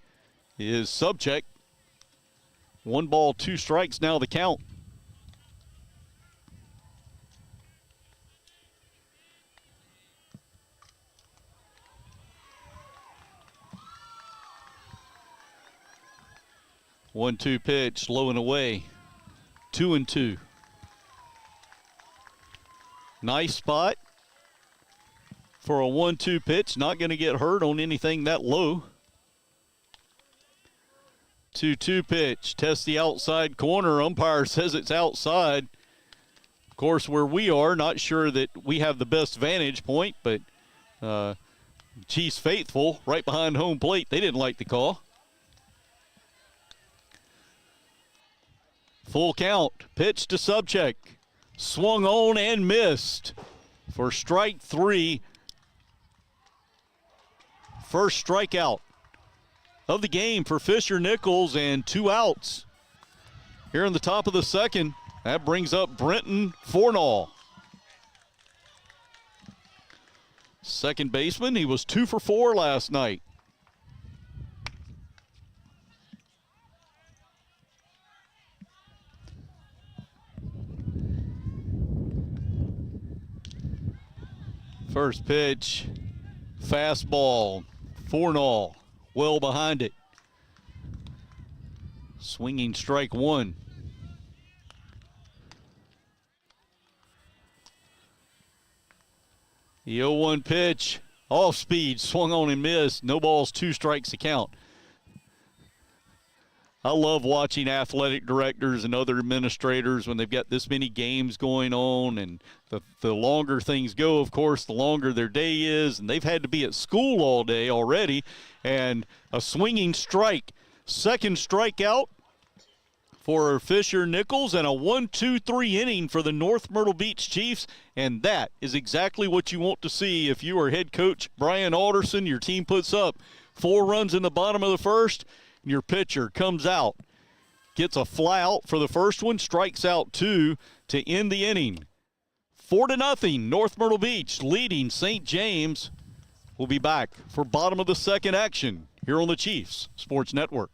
is Subcheck. 1 ball, 2 strikes now the count. One-two pitch, low and away. 2-2. Nice spot for a 1-2 pitch. Not going to get hurt on anything that low. 2-2 pitch, tests the outside corner. Umpire says it's outside. Of course, where we are, not sure that we have the best vantage point, but Chiefs faithful right behind home plate, they didn't like the call. Full count, pitch to Subcheck. Swung on and missed for strike 3. First strikeout of the game for Fisher Nichols, and 2 outs here in the top of the second. That brings up Brenton Fornall. Second baseman, he was 2 for 4 last night. First pitch, fastball, Fornall. Well behind it. Swinging strike 1. The 0-1 pitch, off speed, swung on and missed. No balls, 2 strikes to count. I love watching athletic directors and other administrators when they've got this many games going on, and the longer things go, of course, the longer their day is, and they've had to be at school all day already. And a swinging strike, second strikeout for Fisher Nichols, and a 1-2-3 inning for the North Myrtle Beach Chiefs, and that is exactly what you want to see if you are head coach Brian Alderson. Your team puts up 4 runs in the bottom of the first, and your pitcher comes out, gets a fly out for the first one, strikes out 2 to end the inning. 4-0, North Myrtle Beach leading St. James. We'll be back for bottom of the second action here on the Chiefs Sports Network.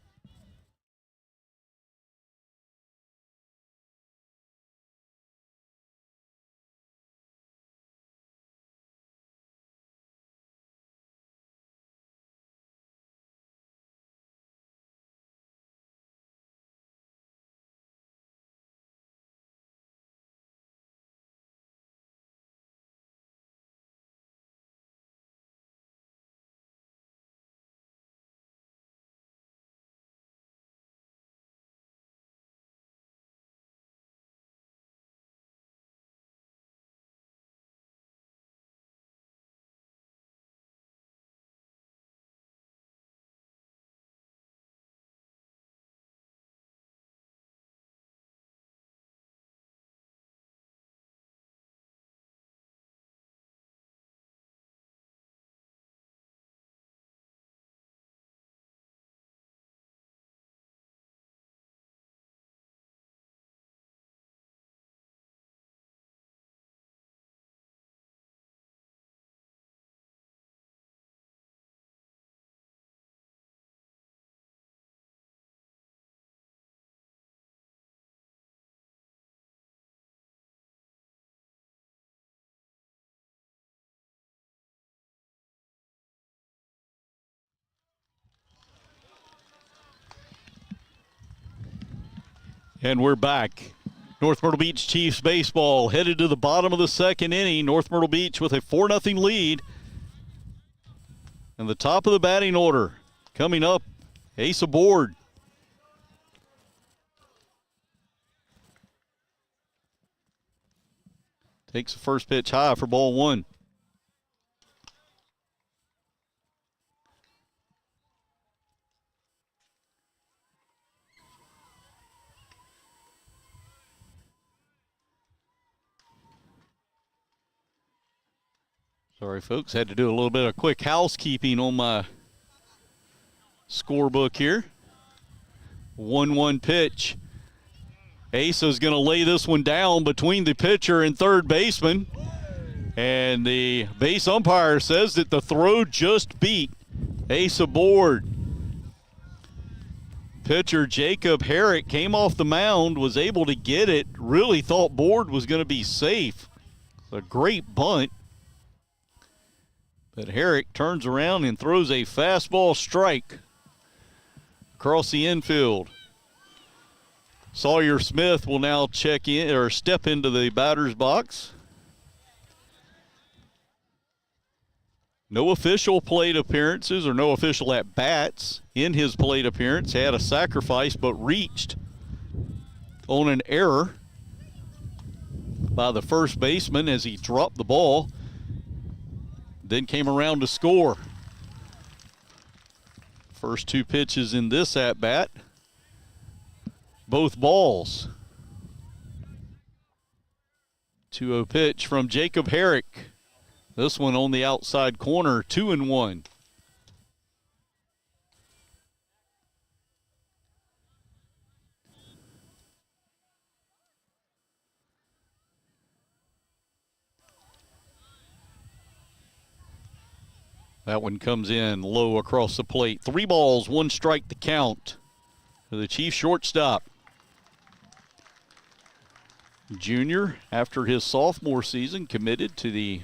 And we're back. North Myrtle Beach Chiefs baseball headed to the bottom of the second inning. North Myrtle Beach with a 4-0 lead. And the top of the batting order coming up, ace aboard. Takes the first pitch high for ball 1. Sorry, folks. Had to do a little bit of quick housekeeping on my scorebook here. 1-1 pitch. Asa's going to lay this one down between the pitcher and third baseman. And the base umpire says that the throw just beat Ace aboard. Pitcher Jacob Herrick came off the mound, was able to get it, really thought Board was going to be safe. A great bunt. But Herrick turns around and throws a fastball strike across the infield. Sawyer Smith will now check in or step into the batter's box. No official plate appearances or no official at-bats in his plate appearance. Had a sacrifice but reached on an error by the first baseman as he dropped the ball. Then came around to score. First 2 pitches in this at-bat, both balls. 2-0 pitch from Jacob Herrick. This one on the outside corner, 2-1. That one comes in low across the plate. 3 balls, 1 strike to count for the Chiefs shortstop. Junior, after his sophomore season, committed to the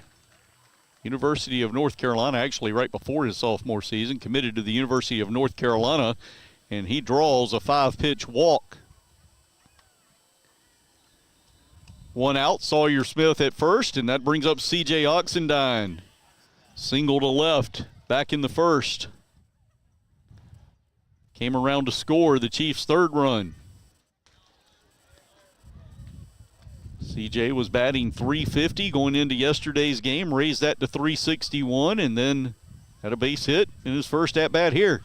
University of North Carolina. Actually, right before his sophomore season, committed to the University of North Carolina, and he draws a 5-pitch walk. 1 out, Sawyer Smith at first, and that brings up C.J. Oxendine. Single to left, back in the first. Came around to score the Chiefs' 3rd run. CJ was batting .350 going into yesterday's game, raised that to .361, and then had a base hit in his first at-bat here.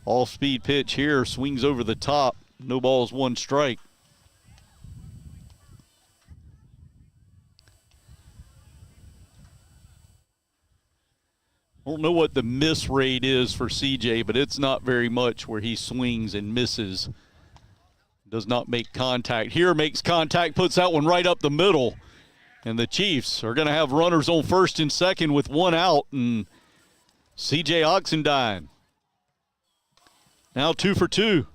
All-speed pitch here, swings over the top. No balls, 1 strike. I don't know what the miss rate is for CJ, but it's not very much where he swings and misses. Does not make contact. Here makes contact, puts that one right up the middle. And the Chiefs are going to have runners on first and second with 1 out. And CJ Oxendine now 2 for 2.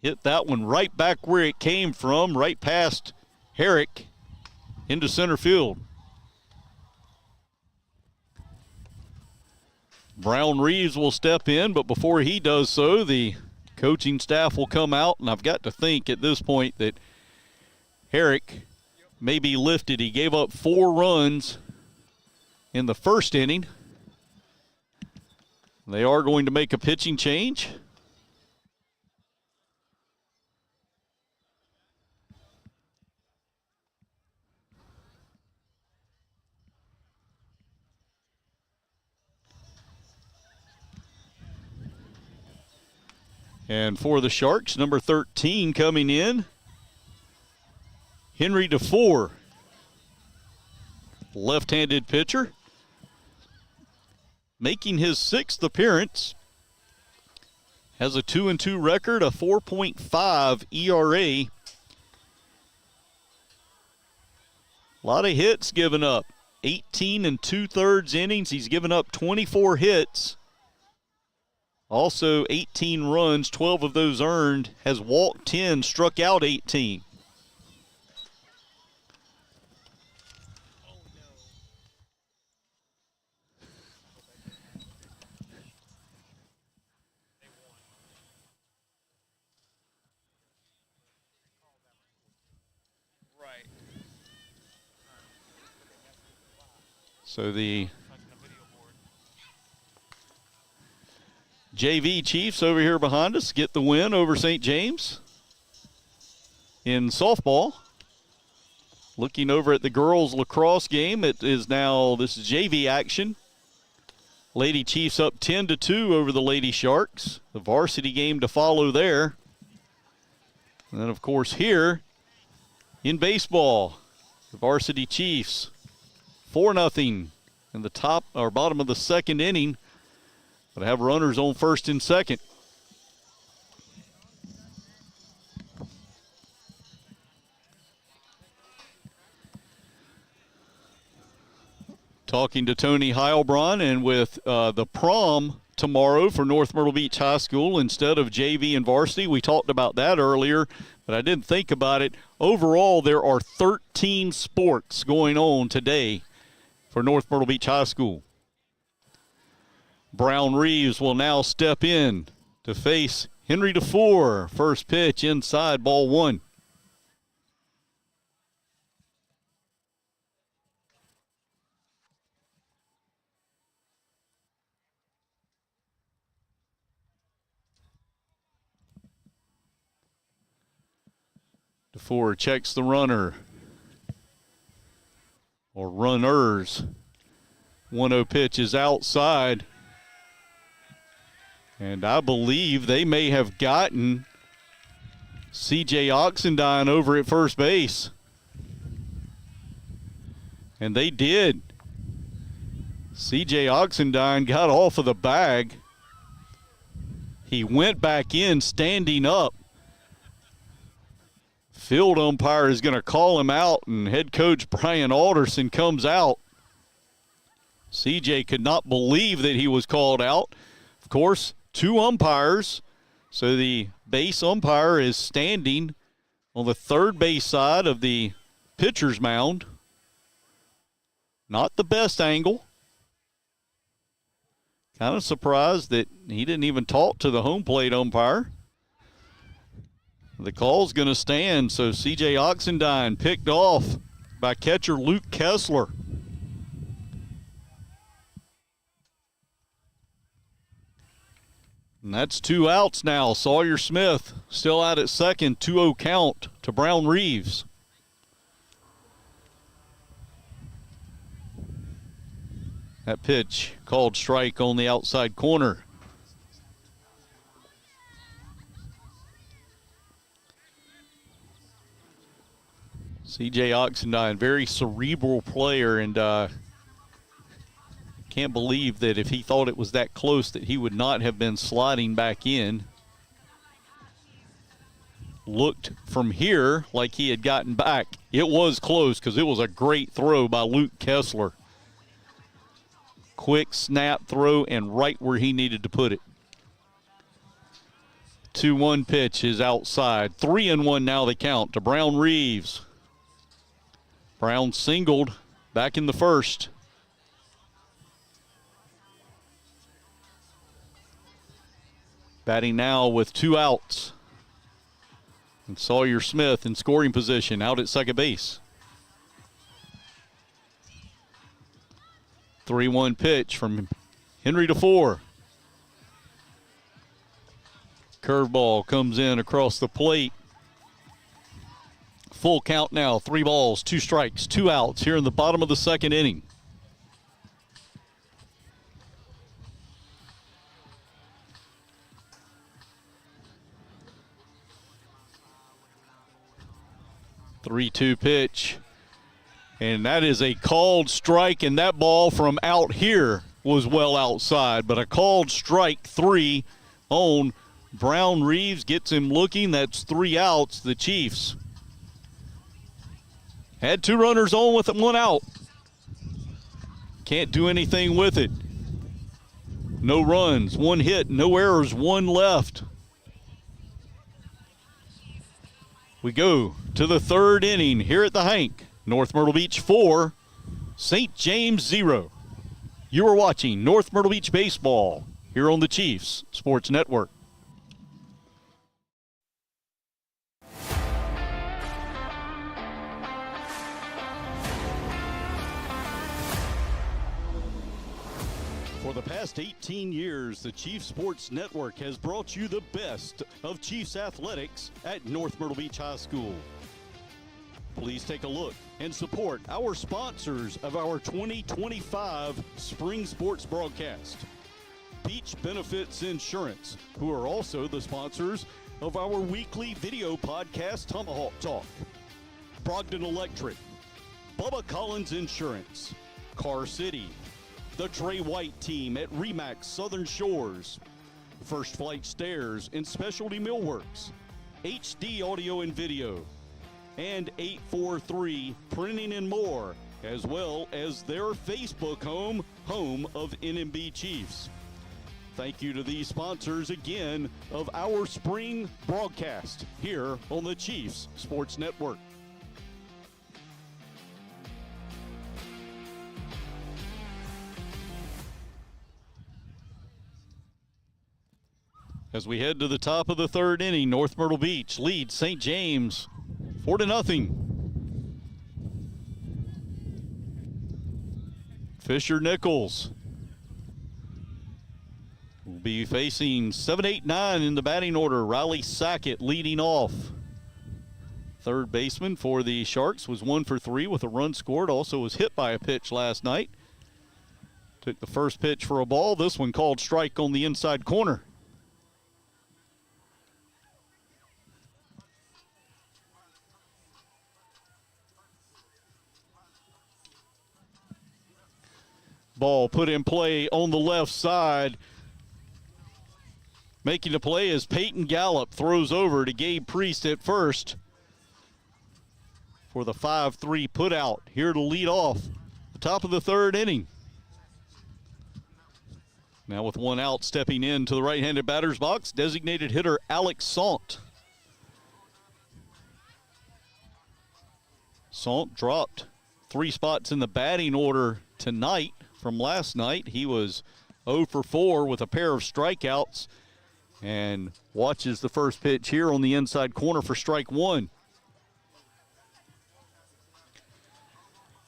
Hit that one right back where it came from, right past Herrick into center field. Brown Reeves will step in, but before he does so, the coaching staff will come out, and I've got to think at this point that Herrick may be lifted. He gave up 4 runs in the first inning. They are going to make a pitching change. And for the Sharks, number 13 coming in, Henry DeFore, left-handed pitcher, making his 6th appearance, has a 2-2 record, a 4.5 ERA. A lot of hits given up, 18 2/3 innings. He's given up 24 hits. Also 18 runs, 12 of those earned, has walked 10, struck out 18. So the JV Chiefs over here behind us get the win over St. James in softball. Looking over at the girls lacrosse game, it is now, this is JV action. Lady Chiefs up 10-2 over the Lady Sharks. The varsity game to follow there. And then, of course, here in baseball, the varsity Chiefs 4-0 in the top or bottom of the second inning. But have runners on first and second. Talking to Tony Heilbronn, and with the prom tomorrow for North Myrtle Beach High School instead of JV and varsity, we talked about that earlier, but I didn't think about it. Overall, there are 13 sports going on today for North Myrtle Beach High School. Brown Reeves will now step in to face Henry DeFore. First pitch inside, ball 1. DeFore checks the runner, or runners. 1-0 pitch is outside. And I believe they may have gotten C.J. Oxendine over at first base. And they did. C.J. Oxendine got off of the bag. He went back in standing up. Field umpire is going to call him out, and head coach Brian Alderson comes out. C.J. could not believe that he was called out. Of course, 2 umpires, so the base umpire is standing on the third base side of the pitcher's mound. Not the best angle. Kind of surprised that he didn't even talk to the home plate umpire. The call's going to stand, so C.J. Oxendine picked off by catcher Luke Kessler. And that's 2 outs now. Sawyer Smith still out at second. 2-0 count to Brown Reeves. That pitch called strike on the outside corner. C.J. Oxendine, very cerebral player, and can't believe that if he thought it was that close that he would not have been sliding back in. Looked from here like he had gotten back. It was close because it was a great throw by Luke Kessler. Quick snap throw and right where he needed to put it. 2-1 pitch is outside. 3-1 now the count to Brown Reeves. Brown singled back in the first. Batting now with 2 outs. And Sawyer Smith in scoring position out at second base. 3-1 pitch from Henry DeFore. Curveball comes in across the plate. Full count now, 3 balls, 2 strikes, 2 outs here in the bottom of the second inning. Three-two pitch, and that is a called strike, and that ball from out here was well outside, but a called strike 3 on Brown Reeves gets him looking. That's 3 outs. The Chiefs had 2 runners on with 1 out. Can't do anything with it. No runs, 1 hit, no errors, 1 left. We go to the 3rd inning here at the Hank. North Myrtle Beach 4, St. James 0. You are watching North Myrtle Beach Baseball here on the Chiefs Sports Network. For the past 18 years, the Chiefs Sports Network has brought you the best of Chiefs athletics at North Myrtle Beach High School. Please take a look and support our sponsors of our 2025 Spring Sports broadcast. Beach Benefits Insurance, who are also the sponsors of our weekly video podcast, Tomahawk Talk. Brogdon Electric, Bubba Collins Insurance, Car City, the Trey White team at RE/MAX Southern Shores, First Flight Stairs and Specialty Millworks, HD Audio and Video, and 843 Printing and More, as well as their Facebook home of NMB Chiefs. Thank you to these sponsors again of our spring broadcast here on the Chiefs Sports Network. As we head to the top of the 3rd inning, North Myrtle Beach leads St. James 4-0. Fisher Nichols will be facing 7, 8, 9 in the batting order. Riley Sackett leading off. Third baseman for the Sharks was 1 for 3 with a run scored. Also was hit by a pitch last night. Took the first pitch for a ball. This one called strike on the inside corner. Ball put in play on the left side. Making the play as Peyton Gallup throws over to Gabe Priest at first for the 5-3 put out here to lead off the top of the 3rd inning. Now with 1 out, stepping into the right-handed batter's box, designated hitter Alex Sant. Sant dropped 3 spots in the batting order tonight. From last night, he was 0 for 4 with a pair of strikeouts and watches the first pitch here on the inside corner for strike 1.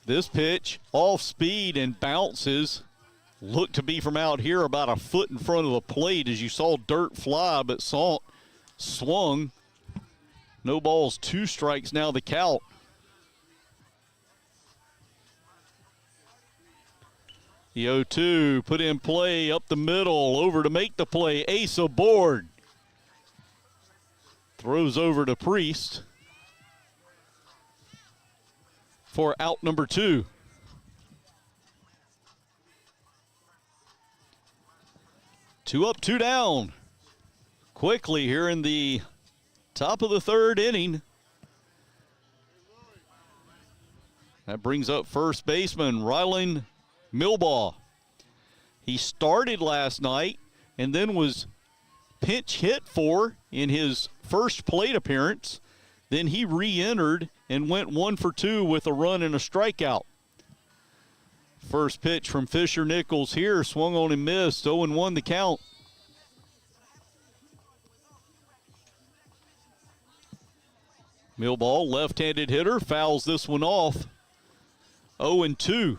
This pitch off speed and bounces. Looked to be from out here about a foot in front of the plate as you saw dirt fly, but Sant swung. No balls, 2 strikes now the count. The 0-2 put in play up the middle, over to make the play. Ace aboard. Throws over to Priest. for out number 2. Two up, two down. Quickly here in the top of the 3rd inning. That brings up first baseman Rylan Milbaugh. He started last night and then was pinch hit for in his first plate appearance. Then he re-entered and went 1 for 2 with a run and a strikeout. First pitch from Fisher Nichols here, swung on and missed, 0-1 the count. Milbaugh, left-handed hitter, fouls this one off, 0-2.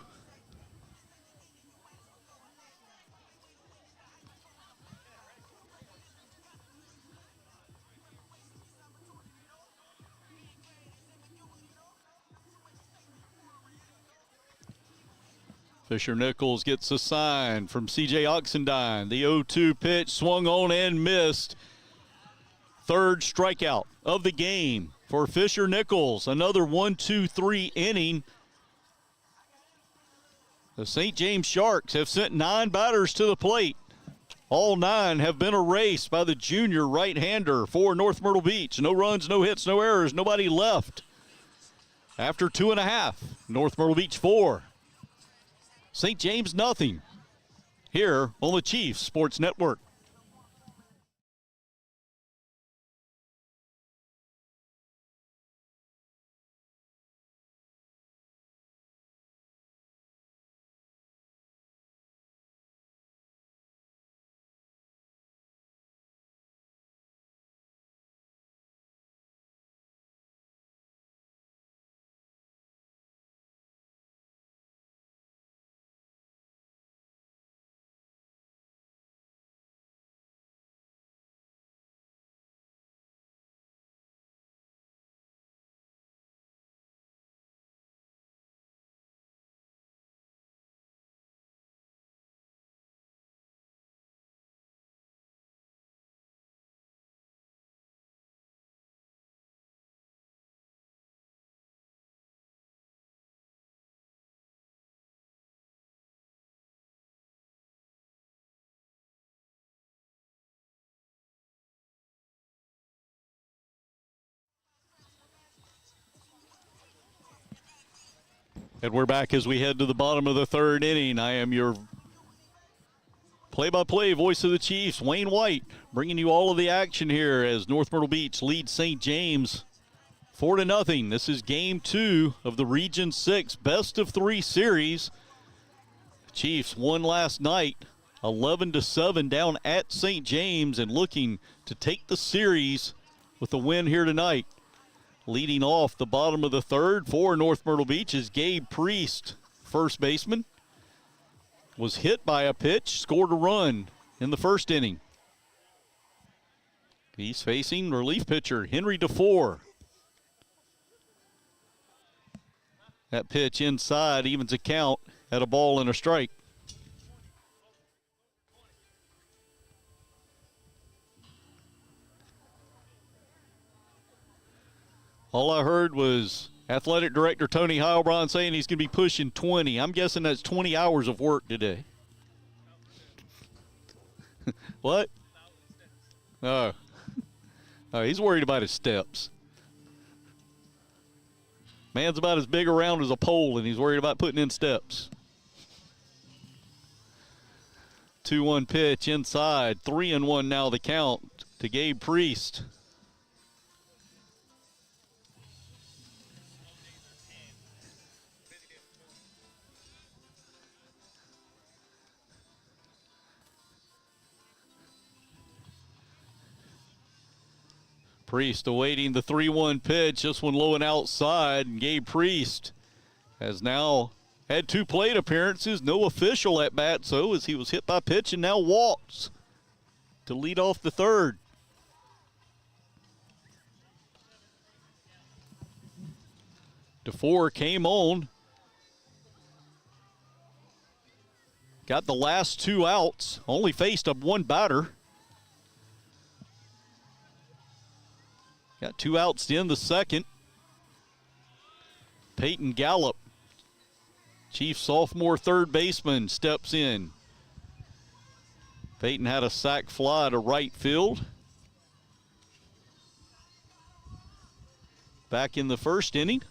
Fisher Nichols gets a sign from C.J. Oxendine. The 0-2 pitch swung on and missed. 3rd strikeout of the game for Fisher Nichols. Another 1-2-3 inning. The St. James Sharks have sent 9 batters to the plate. All 9 have been erased by the junior right-hander for North Myrtle Beach. No runs, no hits, no errors, nobody left. After 2.5, North Myrtle Beach 4. St. James nothing. Here on the Chiefs Sports Network. And we're back as we head to the bottom of the 3rd inning. I am your play-by-play voice of the Chiefs, Wayne White, bringing you all of the action here as North Myrtle Beach leads St. James 4-0. This is game 2 of the Region 6 best-of-3 series. Chiefs won last night, 11-7 down at St. James, and looking to take the series with a win here tonight. Leading off the bottom of the 3rd for North Myrtle Beach is Gabe Priest, first baseman. Was hit by a pitch, scored a run in the 1st inning. He's facing relief pitcher Henry DeFore. That pitch inside evens a count at a ball and a strike. All I heard was Athletic Director Tony Heilbron saying he's going to be pushing 20. I'm guessing that's 20 hours of work today. What? Oh. Oh, he's worried about his steps. Man's about as big around as a pole, and he's worried about putting in steps. 2-1 pitch inside. 3-1 now the count to Gabe Priest. Priest awaiting the 3-1 pitch. This one low and outside. And Gabe Priest has now had 2 plate appearances. No official at bat, so as he was hit by pitch and now walks to lead off the 3rd. DeFore came on. Got the last 2 outs. Only faced up 1 batter. Got 2 outs to end the 2nd. Peyton Gallup, Chief sophomore third baseman, steps in. Peyton had a sac fly to right field. Back in the first inning,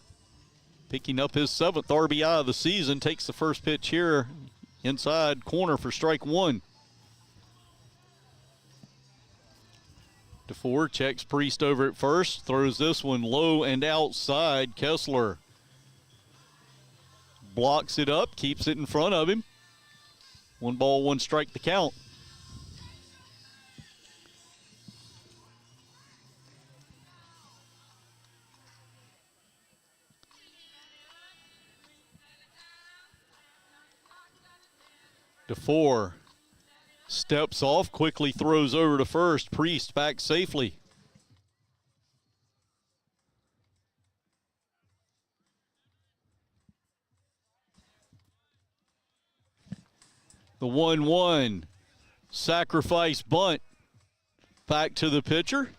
picking up his 7th RBI of the season, takes the first pitch here inside corner for strike one. DeFore checks Priest over at first, throws this one low and outside. Kessler blocks it up, keeps it in front of him. 1 ball, 1 strike the count. DeFore steps off, quickly throws over to first. Priest back safely. The 1-1 sacrifice bunt back to the pitcher.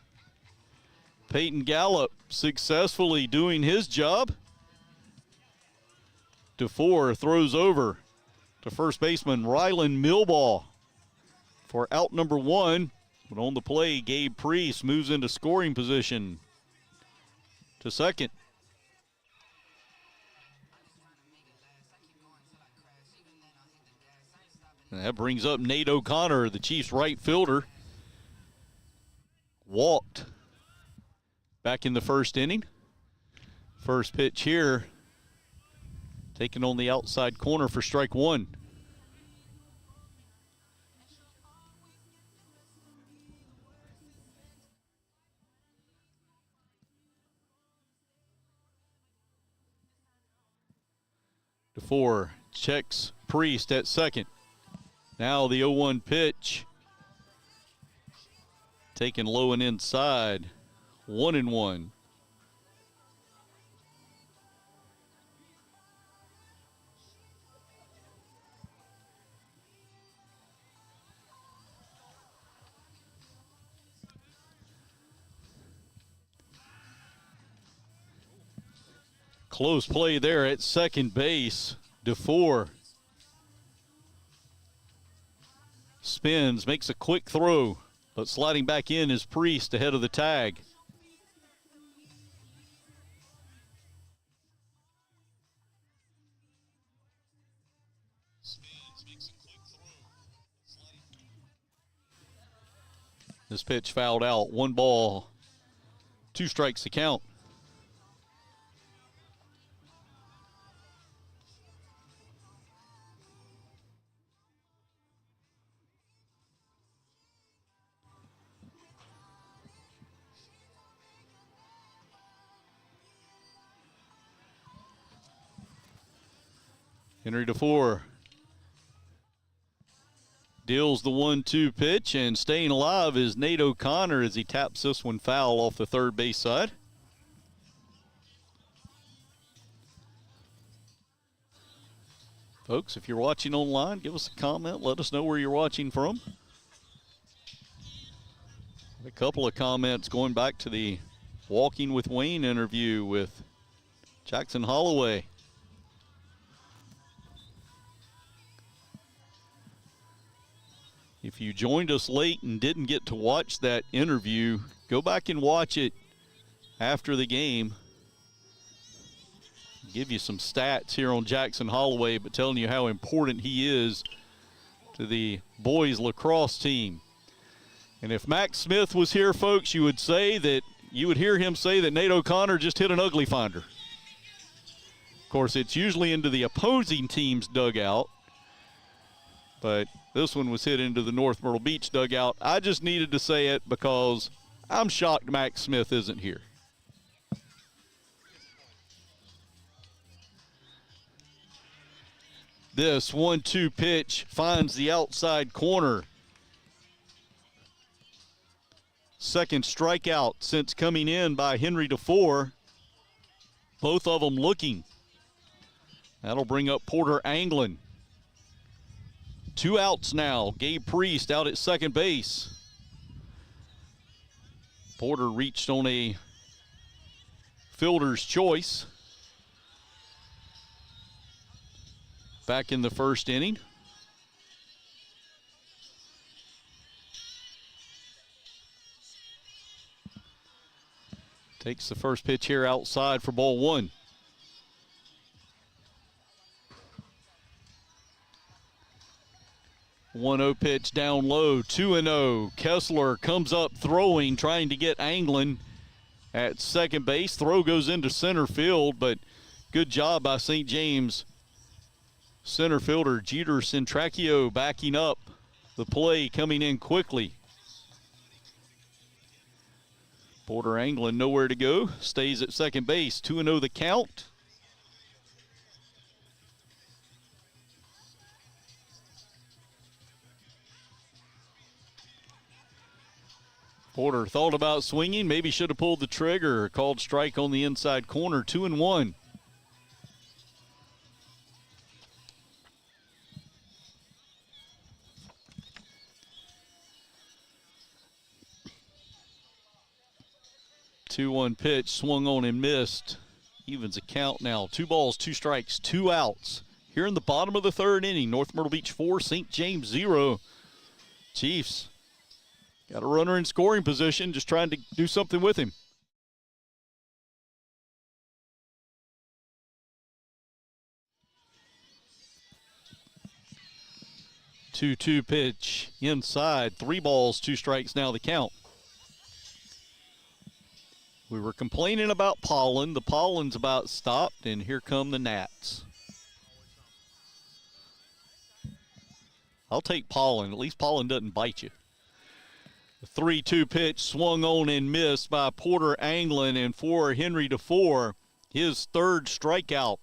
Peyton Gallup successfully doing his job. DeFore throws over to first baseman Rylan Millball for out number 1. But on the play, Gabe Priest moves into scoring position to second. And that brings up Nate O'Connor, the Chiefs' right fielder. Walked back in the first inning. First pitch here, taken on the outside corner for strike one. DeFore checks Priest at second. Now the 0-1 pitch. Taken low and inside. 1-1. Close play there at second base. DeFore spins, makes a quick throw, but sliding back in is Priest ahead of the tag. This pitch fouled out. 1 ball, 2 strikes to count. Henry DeFore deals the 1-2 pitch, and staying alive is Nate O'Connor as he taps this one foul off the third base side. Folks, if you're watching online, give us a comment. Let us know where you're watching from. A couple of comments going back to the Walking with Wayne interview with Jackson Holloway. If you joined us late and didn't get to watch that interview, go back and watch it after the game. Give you some stats here on Jackson Holloway, but telling you how important he is to the boys lacrosse team. And if Max Smith was here, folks, you would hear him say that Nate O'Connor just hit an ugly finder. Of course, it's usually into the opposing team's dugout, but this one was hit into the North Myrtle Beach dugout. I just needed to say it because I'm shocked Max Smith isn't here. This 1-2 pitch finds the outside corner. Second strikeout since coming in by Henry DeFore. Both of them looking. That'll bring up Porter Anglin. 2 outs now. Gabe Priest out at second base. Porter reached on a fielder's choice. back in the first inning. Takes the first pitch here outside for ball one. One 0 pitch down low, 2-0. Kessler comes up throwing, trying to get Anglin at second base. Throw goes into center field, but good job by St. James center fielder Jeter Centracchio backing up the play, coming in quickly. Porter Anglin nowhere to go, stays at second base. 2-0 the count. Porter thought about swinging, maybe should have pulled the trigger. Called strike on the inside corner. 2-1. Two-one pitch, swung on and missed. Evens a count now. 2 balls, 2 strikes, 2 outs. Here in the bottom of the third inning, North Myrtle Beach 4, St. James 0. Chiefs got a runner in scoring position, just trying to do something with him. Two-two pitch inside. 3 balls, 2 strikes now the count. We were complaining about pollen. The pollen's about stopped, and here come the gnats. I'll take pollen. At least pollen doesn't bite you. The 3-2 pitch swung on and missed by Porter Anglin, and for Henry DeFore, his 3rd strikeout.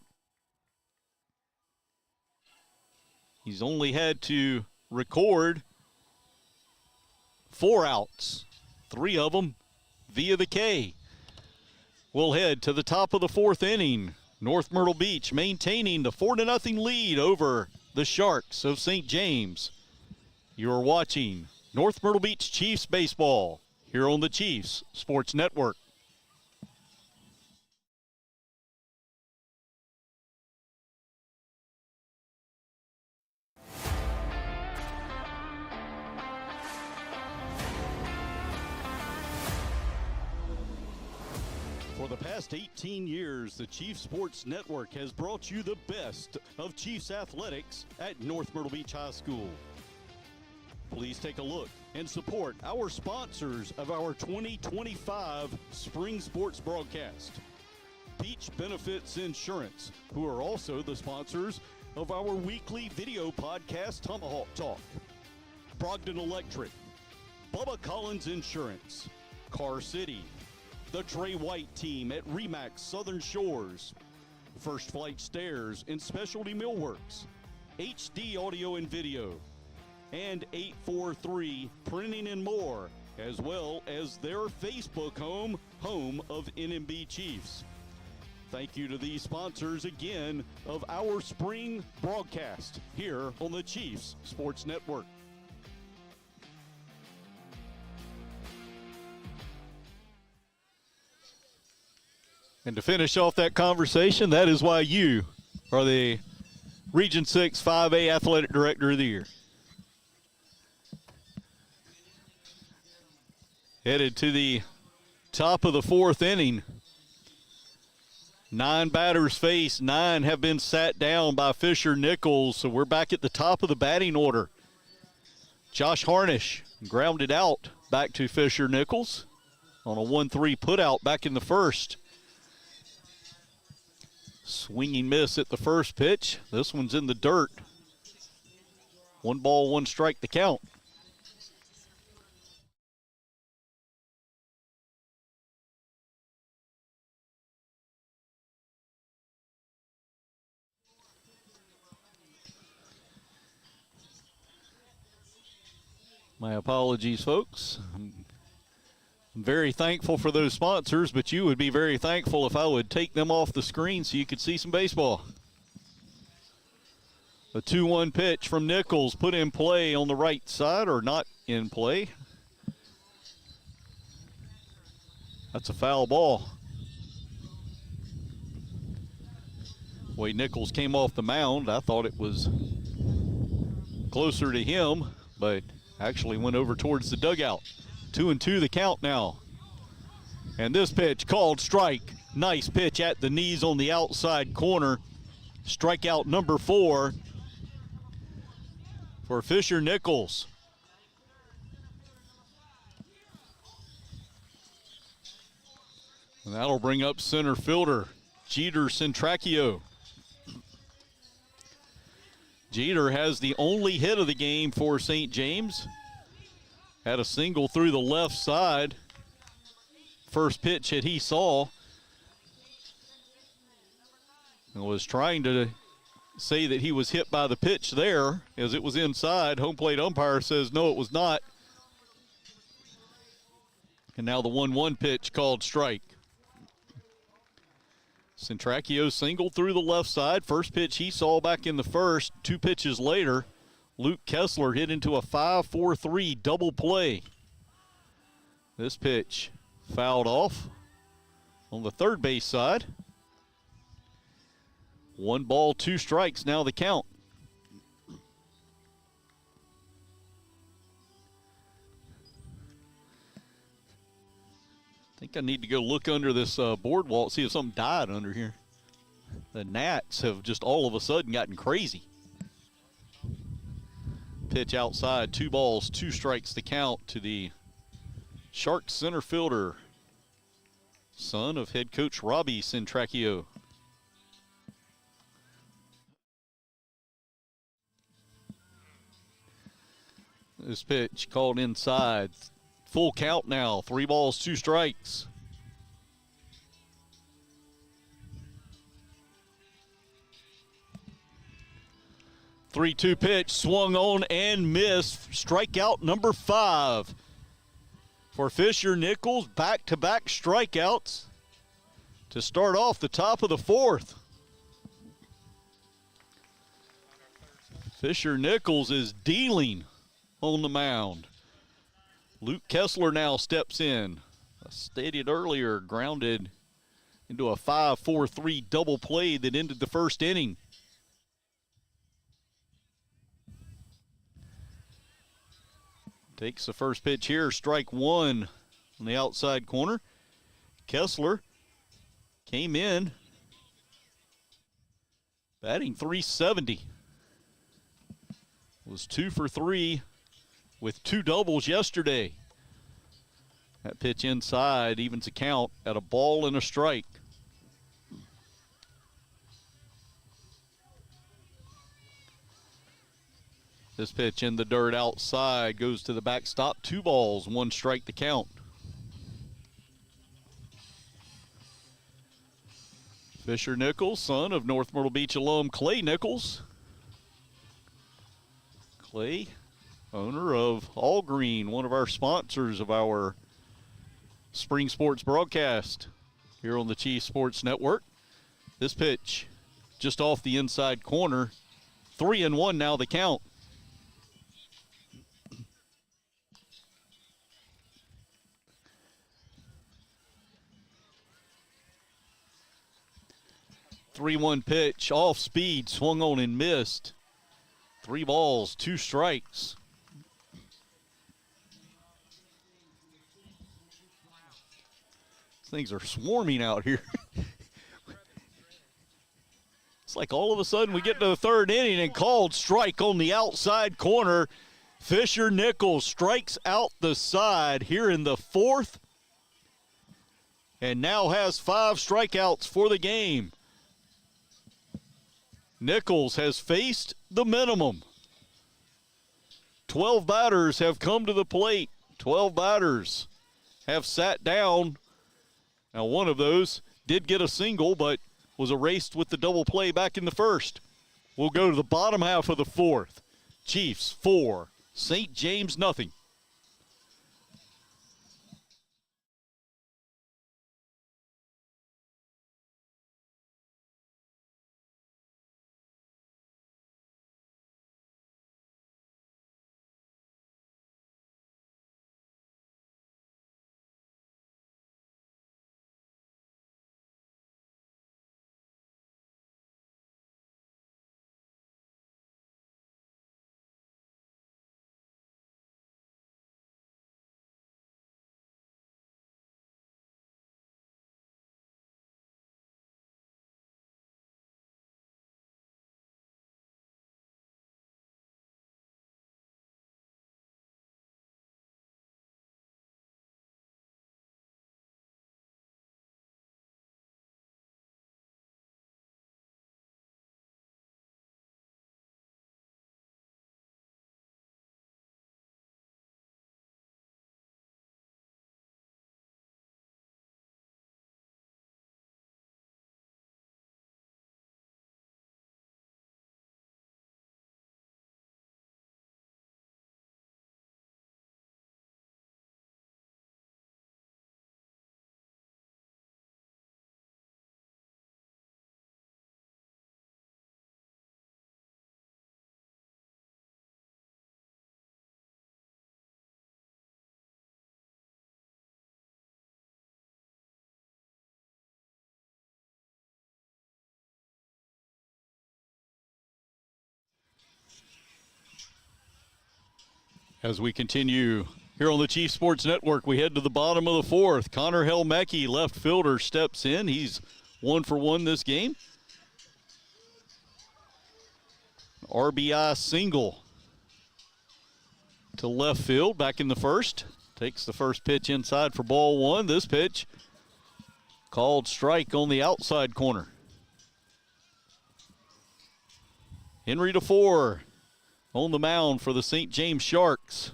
He's only had to record 4 outs, 3 of them via the K. We'll head to the top of the 4th inning. North Myrtle Beach maintaining the 4-0 lead over the Sharks of St. James. You're watching North Myrtle Beach Chiefs baseball here on the Chiefs Sports Network. For the past 18 years, the Chiefs Sports Network has brought you the best of Chiefs athletics at North Myrtle Beach High School. Please take a look and support our sponsors of our 2025 Spring Sports broadcast. Beach Benefits Insurance, who are also the sponsors of our weekly video podcast, Tomahawk Talk. Brogdon Electric, Bubba Collins Insurance, Car City, the Trey White team at RE/MAX Southern Shores, First Flight Stairs and Specialty Millworks, HD Audio and Video, and 843 Printing and More, as well as their Facebook home of NMB Chiefs. Thank you to these sponsors again of our spring broadcast here on the Chiefs Sports Network. And to finish off that conversation, that is why you are the Region 6 5A Athletic Director of the Year. Headed to the top of the 4th inning. 9 batters faced, 9 have been sat down by Fisher Nichols, so we're back at the top of the batting order. Josh Harnish grounded out back to Fisher Nichols on a 1-3 putout back in the first. Swinging miss at the first pitch. This one's in the dirt. 1 ball, 1 strike the count. My apologies, folks. I'm very thankful for those sponsors, but you would be very thankful if I would take them off the screen so you could see some baseball. A 2-1 pitch from Nichols, put in play on the right side, or not in play. That's a foul ball. The way Nichols came off the mound, I thought it was closer to him, but actually went over towards the dugout. 2-2 the count now. And this pitch called strike. Nice pitch at the knees on the outside corner. Strikeout number 4 for Fisher Nichols. And that'll bring up center fielder Jeter Centracchio. Jeter has the only hit of the game for St. James. Had a single through the left side. First pitch that he saw. And was trying to say that he was hit by the pitch there as it was inside. Home plate umpire says no, it was not. And now the 1-1 pitch called strike. Centracchio single through the left side. First pitch he saw back in the first. 2 pitches later, Luke Kessler hit into a 5-4-3 double play. This pitch fouled off on the third base side. 1 ball, 2 strikes, now the count. I think I need to go look under this boardwalk, see if something died under here. The gnats have just all of a sudden gotten crazy. Pitch outside, 2 balls, 2 strikes to count to the Sharks center fielder, son of head coach Robbie Centracchio. This pitch called inside. Full count now, 3 balls, 2 strikes. Three-two pitch, swung on and missed. Strikeout number 5 for Fisher Nichols. Back-to-back strikeouts to start off the top of the 4th. Fisher Nichols is dealing on the mound. Luke Kessler now steps in. I stated earlier, grounded into a 5-4-3 double play that ended the first inning. Takes the first pitch here, strike 1 on the outside corner. Kessler came in batting .370. Was 2 for 3 with 2 doubles yesterday. That pitch inside evens the count at a ball and a strike. This pitch in the dirt outside goes to the backstop. 2 balls, 1 strike to count. Fisher Nichols, son of North Myrtle Beach alum Clay Nichols. Clay, owner of All Green, one of our sponsors of our spring sports broadcast here on the Chiefs Sports Network. This pitch just off the inside corner. 3-1 now the count. 3-1 pitch, off speed, swung on and missed. 3 balls, 2 strikes. Things are swarming out here. It's like all of a sudden we get to the 3rd inning and called strike on the outside corner. Fisher Nichols strikes out the side here in the 4th and now has 5 strikeouts for the game. Nichols has faced the minimum. 12 batters have come to the plate. 12 batters have sat down. Now, one of those did get a single, but was erased with the double play back in the 1st. We'll go to the bottom half of the 4th. Chiefs 4, St. James 0. As we continue here on the Chief Sports Network, we head to the bottom of the fourth. Connor Helmecki, left fielder, steps in. He's 1 for 1 this game. RBI single to left field back in the first. Takes the first pitch inside for ball one. This pitch called strike on the outside corner. Henry DeFore on the mound for the St. James Sharks.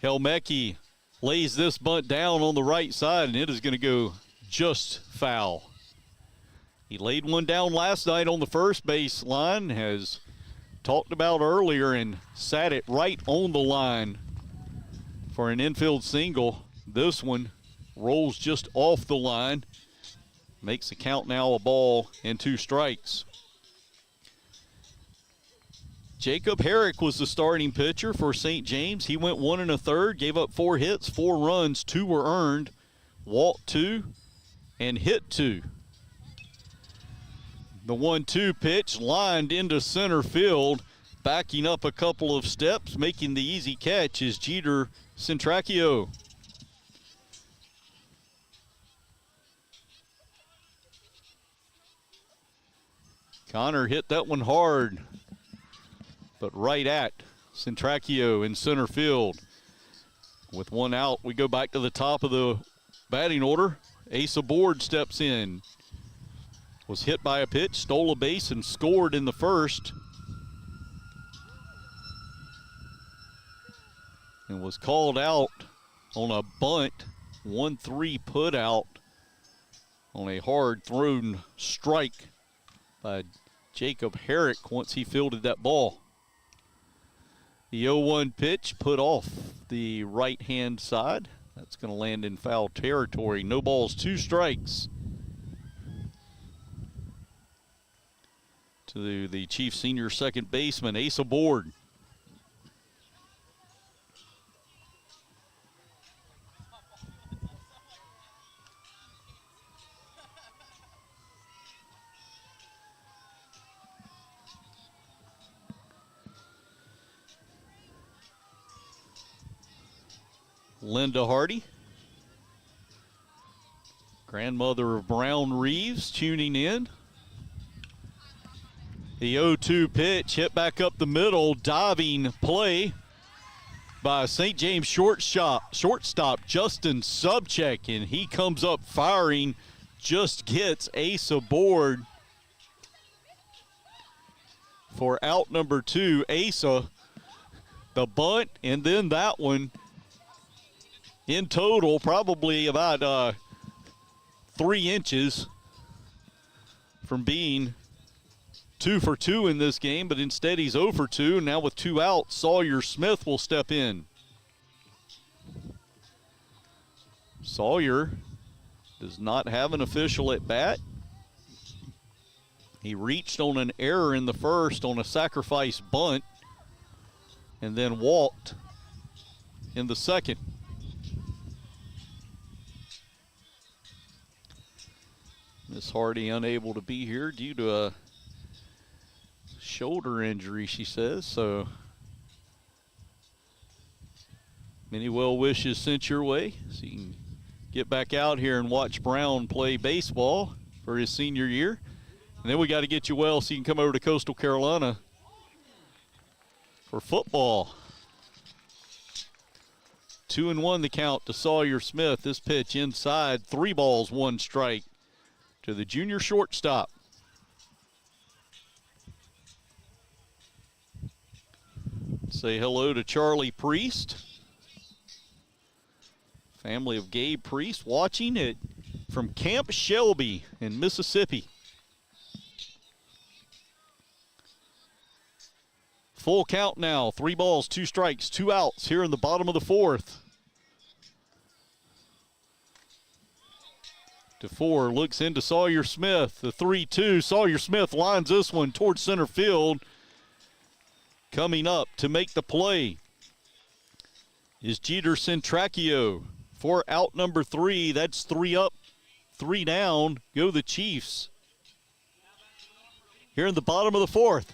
Helmecki lays this bunt down on the right side, and it is going to go just foul. He laid one down last night on the first base line, as talked about earlier, and sat it right on the line for an infield single. This one rolls just off the line. Makes the count now a ball and 2 strikes. Jacob Herrick was the starting pitcher for St. James. He went 1 1/3, gave up 4 hits, 4 runs, 2 were earned, walked 2, and hit 2. The 1-2 pitch lined into center field, backing up a couple of steps, making the easy catch is Jeter Centracchio. Connor hit that one hard, but right at Centracchio in center field. With 1 out, we go back to the top of the batting order. Asa Board steps in. Was hit by a pitch, stole a base, and scored in the first. And was called out on a bunt, 1-3 put out on a hard thrown strike by Jacob Herrick once he fielded that ball. The 0-1 pitch put off the right-hand side. That's going to land in foul territory. No balls, 2 strikes. To the Chiefs senior second baseman, Asa Board. Linda Hardy, grandmother of Brown Reeves, tuning in. The 0-2 pitch hit back up the middle, diving play by St. James shortstop Justin Subcheck, and he comes up firing, just gets Asa Board for out number 2. Asa, the bunt, and then that one. In total, probably about 3 inches from being 2 for 2 in this game, but instead he's 0 for 2. Now with 2 outs, Sawyer Smith will step in. Sawyer does not have an official at bat. He reached on an error in the first on a sacrifice bunt and then walked in the second. Miss Hardy unable to be here due to a shoulder injury, she says. So many well wishes sent your way so you can get back out here and watch Brown play baseball for his senior year. And then we got to get you well so you can come over to Coastal Carolina for football. 2-1 the count to Sawyer Smith. This pitch inside, 3 balls, 1 strike to the junior shortstop. Say hello to Charlie Priest. Family of Gabe Priest watching it from Camp Shelby in Mississippi. Full count now, 3 balls, 2 strikes, 2 outs here in the bottom of the fourth. DeFore looks into Sawyer Smith, the 3-2. Sawyer Smith lines this one towards center field. Coming up to make the play is Jeter Centracchio for out number 3. That's 3 up, 3 down. Go the Chiefs. here in the bottom of the fourth.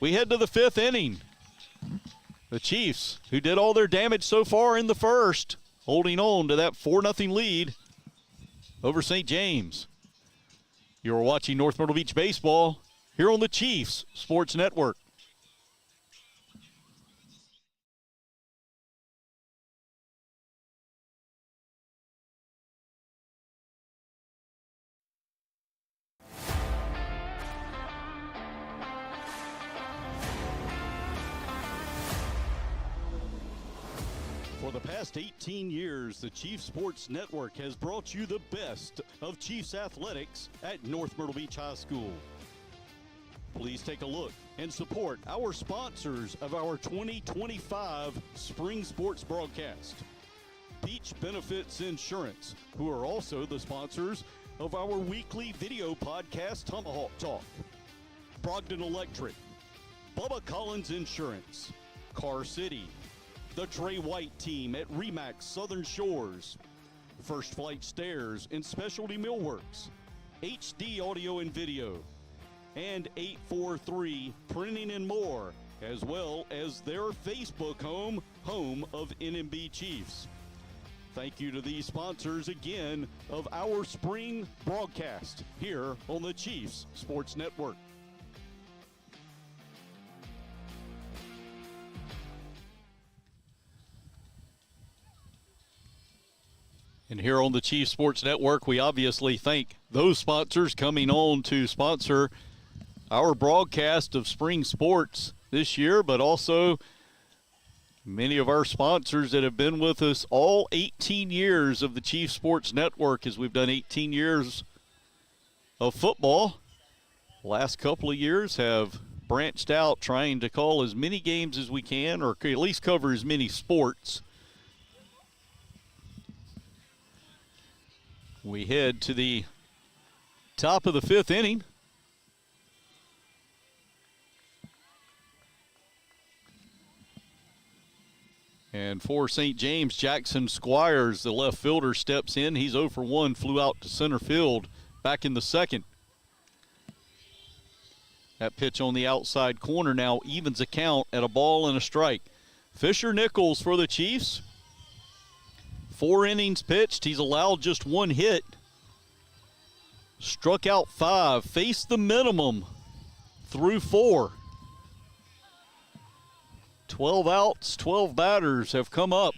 We head to the fifth inning. The Chiefs, who did all their damage so far in the first, holding on to that 4-0 lead over St. James. You're watching North Myrtle Beach Baseball here on the Chiefs Sports Network. For the past 18 years, the Chiefs Sports Network has brought you the best of Chiefs athletics at North Myrtle Beach High School. Please take a look and support our sponsors of our 2025 Spring Sports broadcast. Beach Benefits Insurance, who are also the sponsors of our weekly video podcast, Tomahawk Talk. Brogdon Electric, Bubba Collins Insurance, Car City, the Trey White team at RE/MAX Southern Shores, First Flight Stairs and Specialty Millworks, HD Audio and Video, and 843 Printing and More, as well as their Facebook home of NMB Chiefs. Thank you to these sponsors again of our spring broadcast here on the Chiefs Sports Network. And here on the Chiefs Sports Network, we obviously thank those sponsors coming on to sponsor our broadcast of spring sports this year, but also many of our sponsors that have been with us all 18 years of the Chiefs Sports Network, as we've done 18 years of football. Last couple of years have branched out trying to call as many games as we can, or at least cover as many sports. We head to the top of the fifth inning. And for St. James, Jackson Squires, the left fielder, steps in. He's 0 for 1, flew out to center field back in the second. That pitch on the outside corner now evens a count at a ball and a strike. Fisher Nichols for the Chiefs. 4 innings pitched. He's allowed just 1 hit. Struck out 5. Faced the minimum through 4. 12 outs, 12 batters have come up.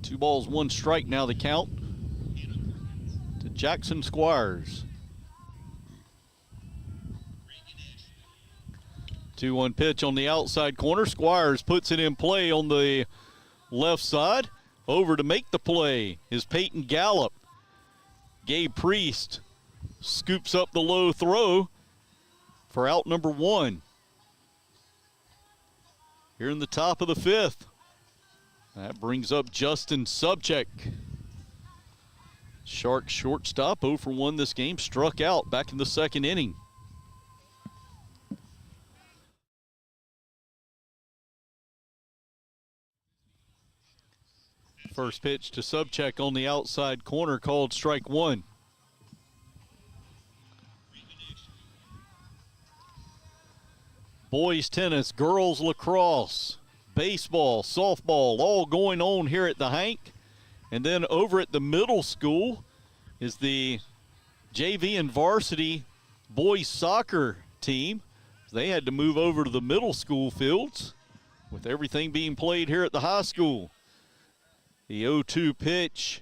2 balls, 1 strike now the count to Jackson Squires. 2-1 pitch on the outside corner. Squires puts it in play on the left side. Over to make the play is Peyton Gallup. Gabe Priest scoops up the low throw for out number 1. Here in the top of the fifth. That brings up Justin Subcheck. Shark shortstop, 0 for 1 this game, struck out back in the second inning. First pitch to Subcheck on the outside corner, called strike 1. Boys tennis, girls lacrosse, baseball, softball, all going on here at the Hank. And then over at the middle school is the JV and varsity boys soccer team. They had to move over to the middle school fields with everything being played here at the high school. The 0-2 pitch.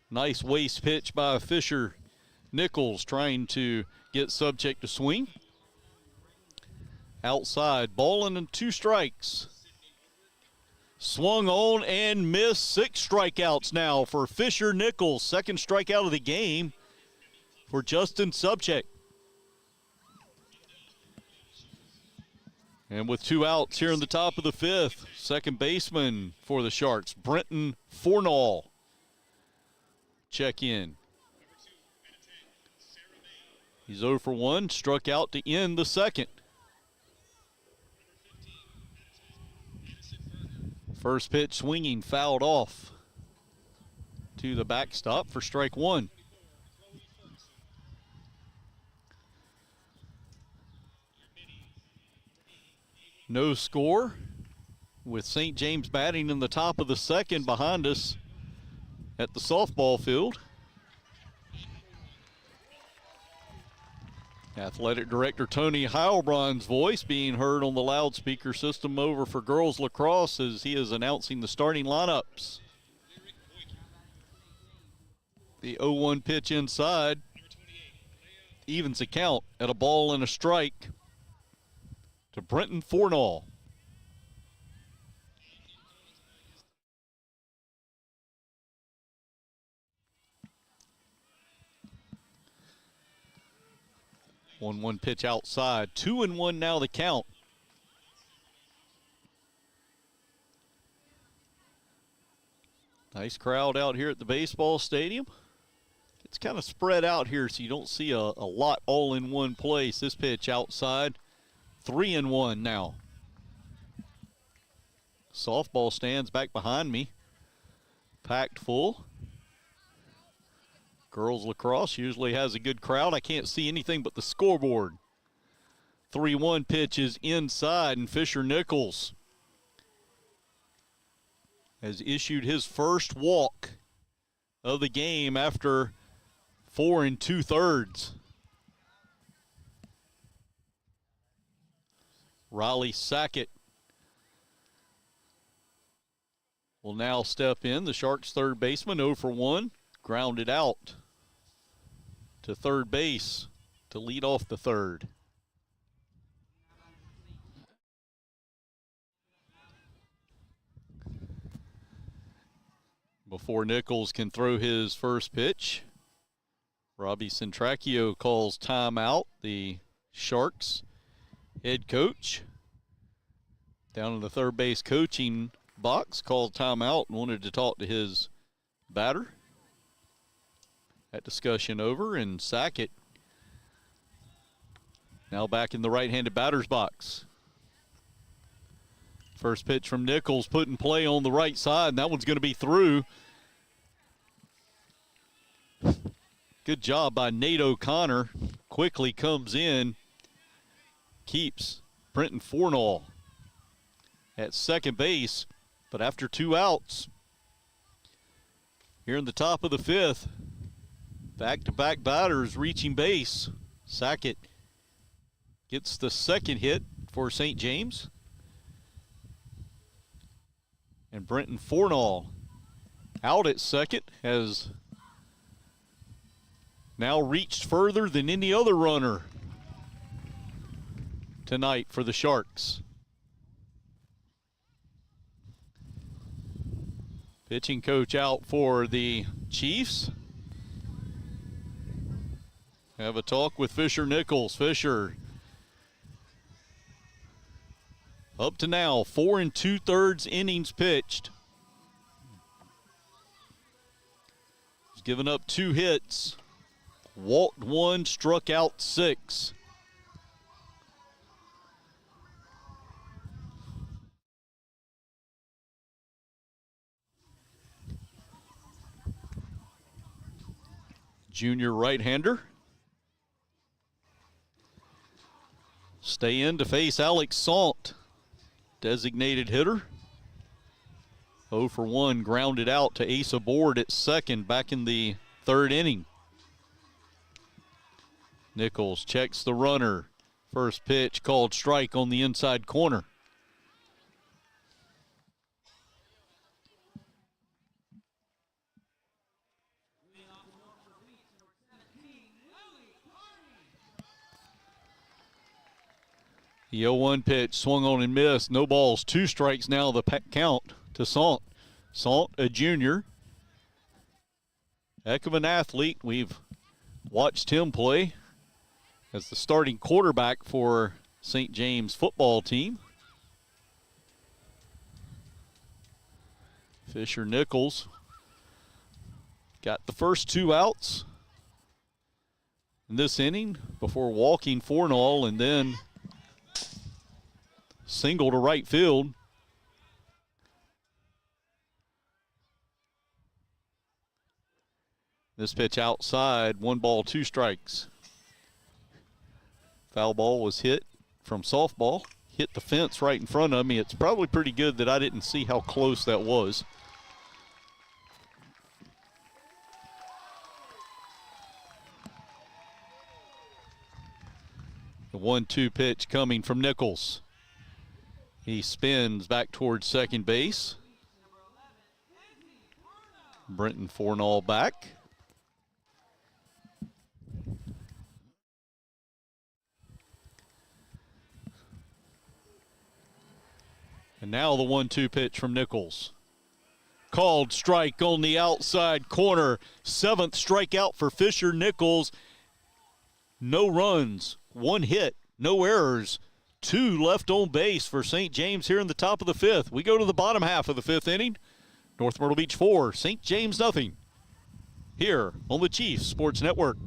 Nice waist pitch by Fisher Nichols trying to get Subcheck to swing. Outside, ball and 2 strikes. Swung on and missed. 6 strikeouts now for Fisher Nichols. Second strikeout of the game for Justin Subcheck. And with 2 outs here in the top of the fifth, second baseman for the Sharks, Brenton Fornall. Check in. He's 0 for 1, struck out to end the second. First pitch swinging, fouled off to the backstop for strike 1. No score, with St. James batting in the top of the second behind us at the softball field. Athletic Director Tony Heilbronn's voice being heard on the loudspeaker system over for girls lacrosse as he is announcing the starting lineups. The 0-1 pitch inside evens the count at a ball and a strike to Brenton Fornall. 1-1 pitch outside. 2-1 now the count. Nice crowd out here at the baseball stadium. It's kind of spread out here, so you don't see a lot all in one place. This pitch outside, 3-1 now. Softball stands back behind me, packed full. Girls lacrosse usually has a good crowd. I can't see anything but the scoreboard. 3-1 pitch is inside, and Fisher Nichols has issued his first walk of the game after 4 2/3. Riley Sackett will now step in. The Sharks' third baseman, 0 for 1, grounded out to third base to lead off the third. Before Nichols can throw his first pitch, Robbie Centracchio calls timeout. The Sharks head coach down in the third base coaching box called timeout and wanted to talk to his batter. That discussion over, and Sackett now back in the right-handed batter's box. First pitch from Nichols put in play on the right side, and that one's going to be through. Good job by Nate O'Connor. Quickly comes in, keeps Brenton Fornall at second base, but after 2 outs, here in the top of the 5th, back-to-back batters reaching base. Sackett gets the second hit for St. James. And Brenton Fornall out at second has now reached further than any other runner tonight for the Sharks. Pitching coach out for the Chiefs. Have a talk with Fisher Nichols. Fisher, up to now, 4 2/3 innings pitched. He's given up 2 hits, walked 1, struck out 6. Junior right-hander. Stay in to face Alex Sant, designated hitter. 0 for 1, grounded out to Asa Board at second back in the 3rd inning. Nichols checks the runner. First pitch called strike on the inside corner. The 0-1 pitch swung on and missed. No balls, 2 strikes now the count to Sant. Sant, a junior. Heck of an athlete. We've watched him play as the starting quarterback for St. James football team. Fisher Nichols got the first 2 outs in this inning before walking Fornall and then single to right field. This pitch outside, 1 ball, 2 strikes. Foul ball was hit from softball, hit the fence right in front of me. It's probably pretty good that I didn't see how close that was. The 1-2 pitch coming from Nichols. He spins back towards second base. Brenton Fornall back. And now the 1-2 pitch from Nichols. Called strike on the outside corner. 7th strikeout for Fisher Nichols. No runs, 1 hit, no errors, 2 left on base for St. James here in the top of the 5th. We go to the bottom half of the 5th inning. North Myrtle Beach 4, St. James nothing. Here on the Chiefs Sports Network.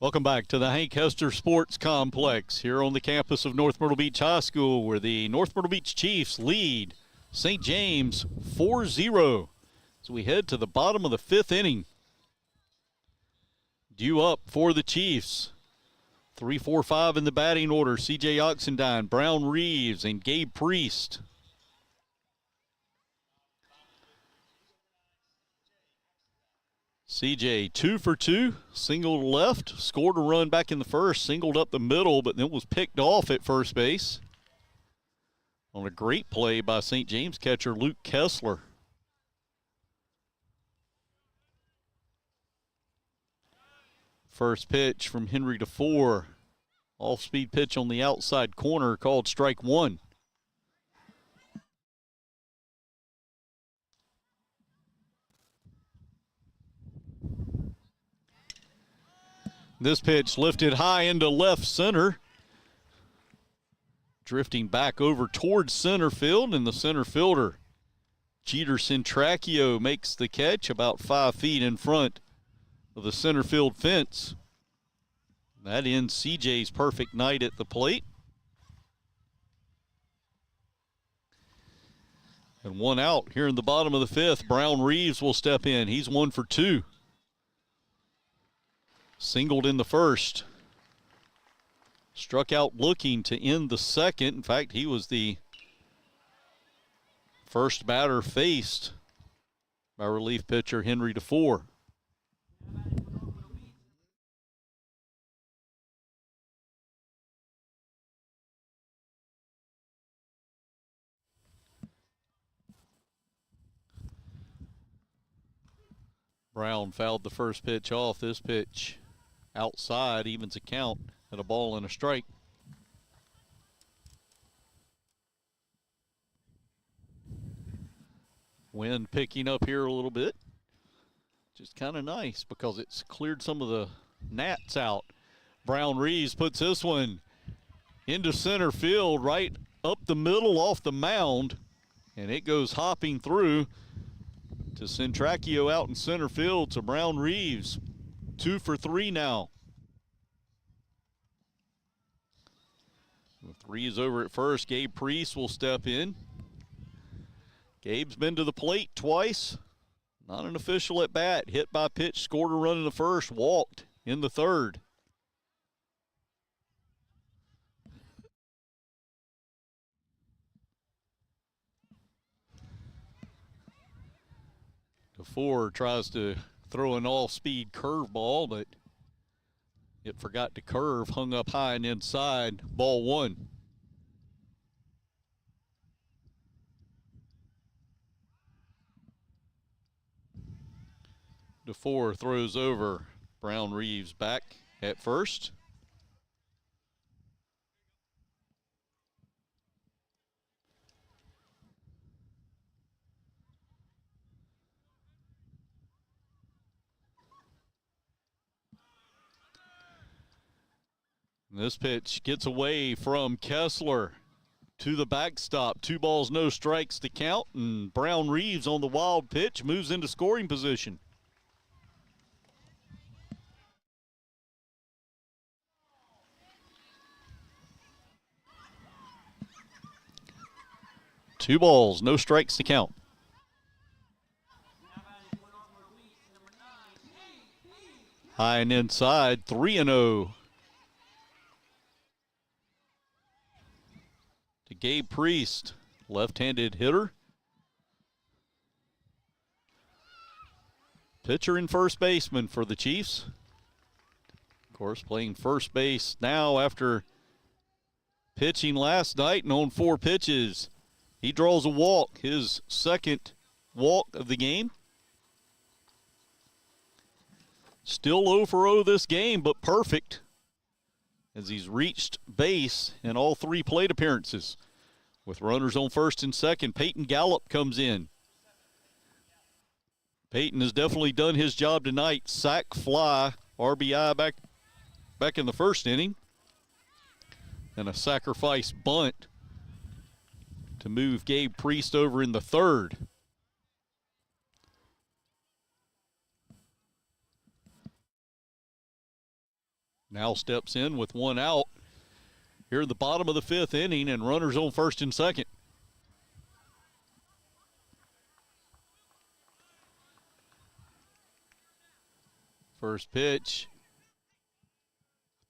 Welcome back to the Hank Hester Sports Complex here on the campus of North Myrtle Beach High School, where the North Myrtle Beach Chiefs lead St. James 4-0 as we head to the bottom of the 5th inning. Due up for the Chiefs. 3-4-5 in the batting order. C.J. Oxendine, Brown Reeves, and Gabe Priest. CJ 2 for 2, singled left, scored a run back in the first, singled up the middle, but then was picked off at first base on a great play by St. James catcher Luke Kessler. First pitch from Henry DeFore, off-speed pitch on the outside corner called strike 1. This pitch lifted high into left center. Drifting back over towards center field, and the center fielder, Jeter Centracchio, makes the catch about 5 feet in front of the center field fence. That ends CJ's perfect night at the plate. And 1 out here in the bottom of the 5th. Brown Reeves will step in. He's 1 for 2. Singled in the first. Struck out looking to end the second. In fact, he was the first batter faced by relief pitcher Henry DeFore. Brown fouled the first pitch off. This pitch outside evens a count at a ball and a strike. Wind picking up here a little bit. Just kind of nice because it's cleared some of the gnats out. Brown Reeves puts this one into center field, right up the middle off the mound, and it goes hopping through to Centracchio out in center field to Brown Reeves. 2 for 3 now. The 3 is over at first. Gabe Priest will step in. Gabe's been to the plate twice. Not an official at bat. Hit by pitch, scored a run in the first, walked in the third. DeFore tries to throw an all-speed curveball, but it forgot to curve, hung up high and inside. Ball one. DeFore throws over. Brown Reeves back at first. This pitch gets away from Kessler to the backstop. 2 balls, no strikes to count, and Brown Reeves on the wild pitch moves into scoring position. Two balls, no strikes to count. High and inside, 3-0. To Gabe Priest, left-handed hitter. Pitcher and first baseman for the Chiefs. Of course, playing first base now after pitching last night and on 4 pitches. He draws a walk, his second walk of the game. Still 0 for 0 this game, but perfect as he's reached base in all 3 plate appearances. With runners on first and second, Peyton Gallup comes in. Peyton has definitely done his job tonight. Sack, fly, RBI back in the first inning. And a sacrifice bunt to move Gabe Priest over in the third. Now steps in with 1 out here at the bottom of the 5th inning, and runners on first and second. First pitch.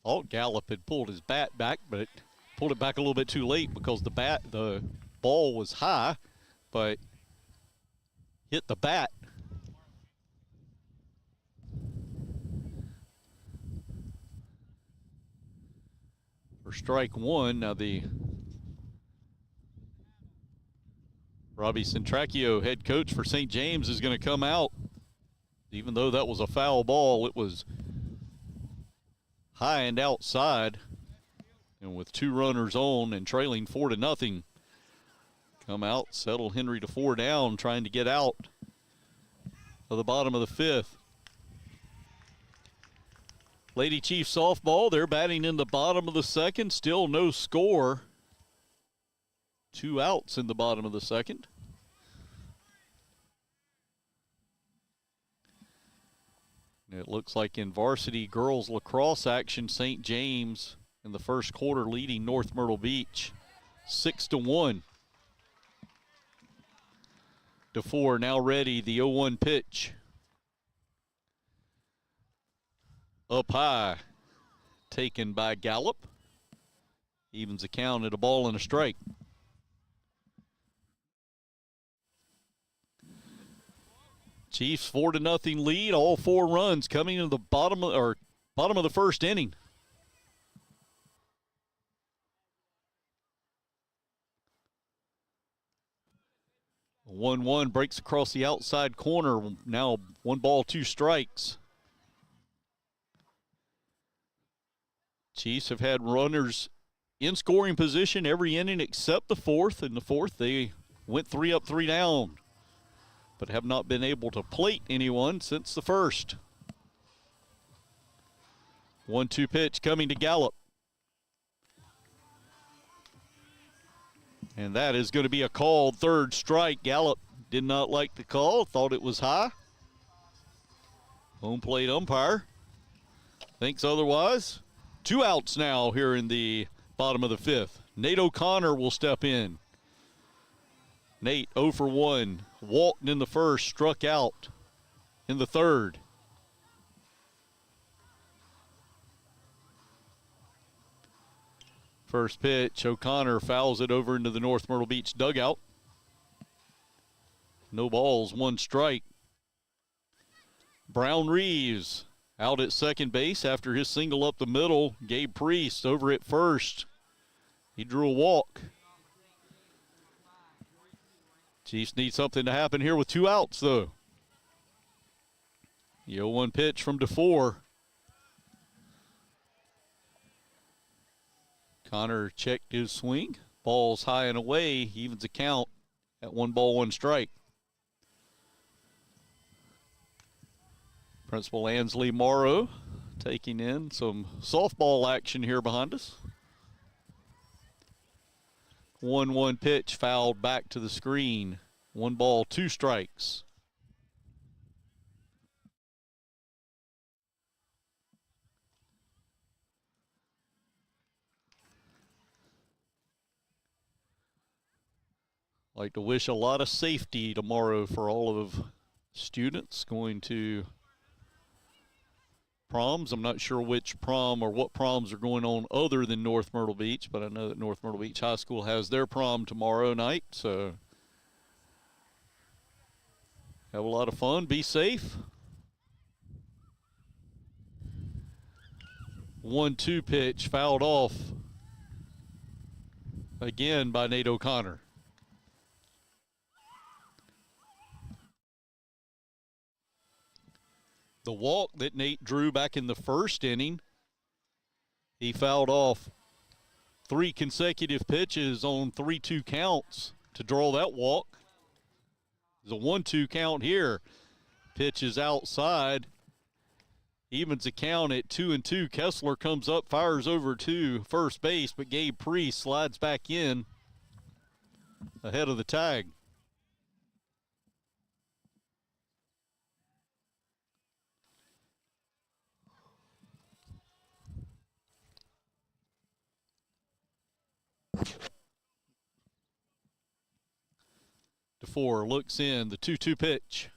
Thought Gallup had pulled his bat back, but pulled it back a little bit too late because the ball was high, but hit the bat. For strike 1, now the Robbie Centracchio, head coach for St. James, is going to come out. Even though that was a foul ball, it was high and outside. And with 2 runners on and trailing 4-0, come out, settle Henry DeFore down, trying to get out of the bottom of the 5th. Lady Chief softball, they're batting in the bottom of the 2nd, still no score. 2 outs in the bottom of the 2nd. It looks like in varsity girls lacrosse action, St. James in the first quarter leading North Myrtle Beach 6-1. DeFore now ready, the 0-1 pitch. Up high, taken by Gallup. Evens the count at a ball and a strike. Chiefs 4-0 lead, all 4 runs coming in the bottom of the first inning. A 1-1 breaks across the outside corner. Now 1 ball, 2 strikes. Chiefs have had runners in scoring position every inning except the 4th. In the 4th, they went 3 up, 3 down, but have not been able to plate anyone since the 1st. 1-2 pitch coming to Gallup. And that is going to be a called 3rd strike. Gallup did not like the call, thought it was high. Home plate umpire thinks otherwise. 2 outs now here in the bottom of the 5th. Nate O'Connor will step in. Nate 0 for 1. Walked in the first, struck out in the 3rd. First pitch, O'Connor fouls it over into the North Myrtle Beach dugout. No balls, 1 strike. Brown Reeves out at second base after his single up the middle. Gabe Priest over at first. He drew a walk. Chiefs need something to happen here with 2 outs, though. The 0-1 pitch from DeFore. Connor checked his swing. Ball's high and away. He evens the count at 1 ball, 1 strike. Principal Ansley Morrow taking in some softball action here behind us. 1-1 pitch fouled back to the screen. 1 ball, 2 strikes. Like to wish a lot of safety tomorrow for all of students going to proms. I'm not sure which prom or what proms are going on other than North Myrtle Beach, but I know that North Myrtle Beach High School has their prom tomorrow night, so have a lot of fun. Be safe. 1-2 pitch fouled off again by Nate O'Connor. The walk that Nate drew back in the first inning, he fouled off 3 consecutive pitches on 3-2 counts to draw that walk. There's a 1-2 count here. Pitch is outside. Evens the count at 2-2. Kessler comes up, fires over to first base, but Gabe Priest slides back in ahead of the tag. DeFore looks in, the 2-2 pitch.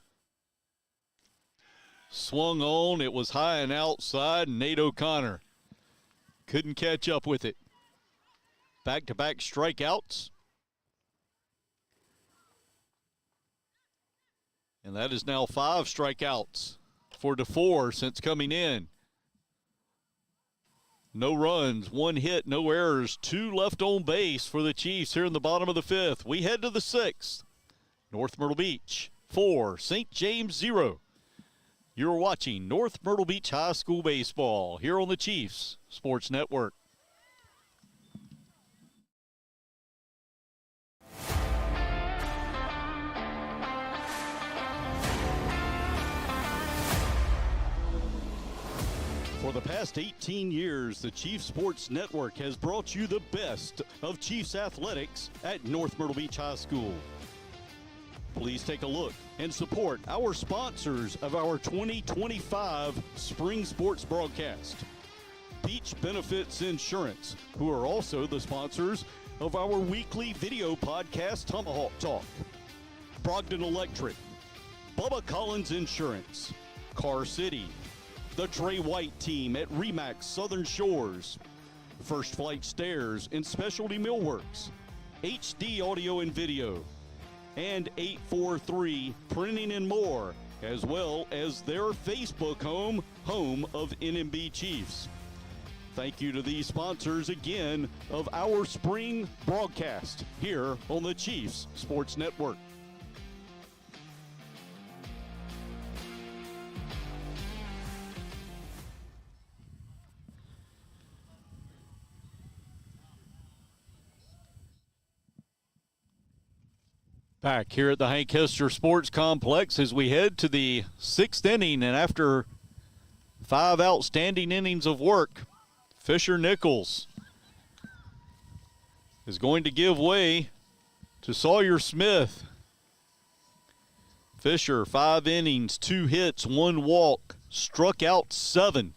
Swung on, it was high and outside, and Nate O'Connor couldn't catch up with it. Back-to-back strikeouts. And that is now 5 strikeouts for DeFore since coming in. No runs, 1 hit, no errors, 2 left on base for the Chiefs here in the bottom of the 5th. We head to the 6th. North Myrtle Beach 4, St. James 0. You're watching North Myrtle Beach High School baseball here on the Chiefs Sports Network. For the past 18 years, the Chiefs Sports Network has brought you the best of Chiefs athletics at North Myrtle Beach High School. Please take a look and support our sponsors of our 2025 Spring Sports broadcast. Beach Benefits Insurance, who are also the sponsors of our weekly video podcast, Tomahawk Talk. Brogdon Electric, Bubba Collins Insurance, Car City, the Trey White team at RE/MAX Southern Shores, First Flight Stairs and Specialty Millworks, HD Audio and Video, and 843 Printing and More, as well as their Facebook home of NMB Chiefs. Thank you to these sponsors again of our spring broadcast here on the Chiefs Sports Network. Back here at the Hank Hester Sports Complex as we head to the 6th inning, and after 5 outstanding innings of work, Fisher Nichols is going to give way to Sawyer Smith. Fisher, 5 innings, 2 hits, 1 walk, struck out 7.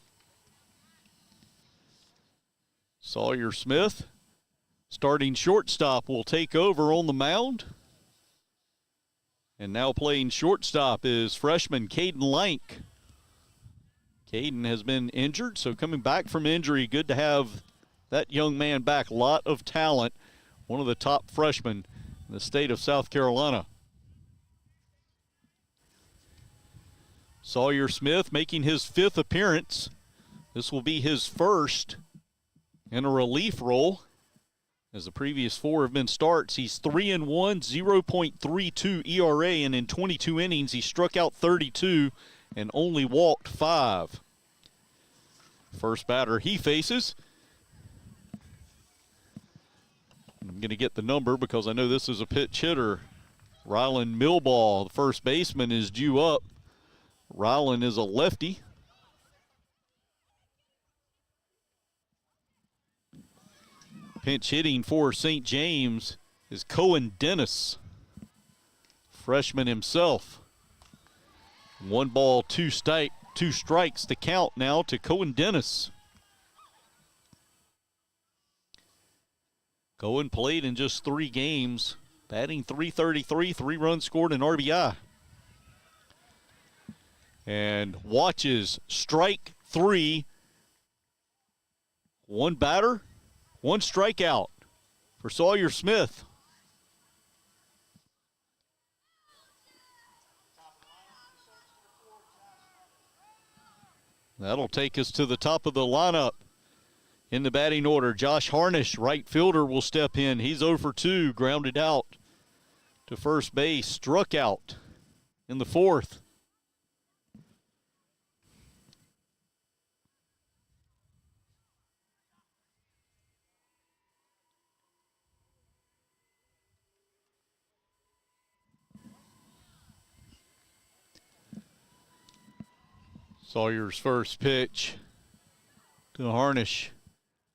Sawyer Smith, starting shortstop, will take over on the mound. And now playing shortstop is freshman Caden Lank. Caden has been injured, so coming back from injury, good to have that young man back. A lot of talent, one of the top freshmen in the state of South Carolina. Sawyer Smith making his 5th appearance. This will be his first in a relief role, as the previous 4 have been starts. He's 3-1, 0.32 ERA, and in 22 innings he struck out 32 and only walked 5. First batter he faces. I'm going to get the number because I know this is a pitch hitter. Rylan Millball, the first baseman, is due up. Rylan is a lefty. Pinch hitting for St. James is Cohen Dennis, freshman himself. 1 ball, 2 strikes to count now to Cohen Dennis. Cohen played in just 3 games, batting .333, 3 runs scored, and RBI. And watches strike 3. 1 batter, 1 strikeout for Sawyer Smith. That'll take us to the top of the lineup. In the batting order, Josh Harnish, right fielder, will step in. He's 0 for 2, grounded out to first base, struck out in the 4th. Sawyer's first pitch to Harnish.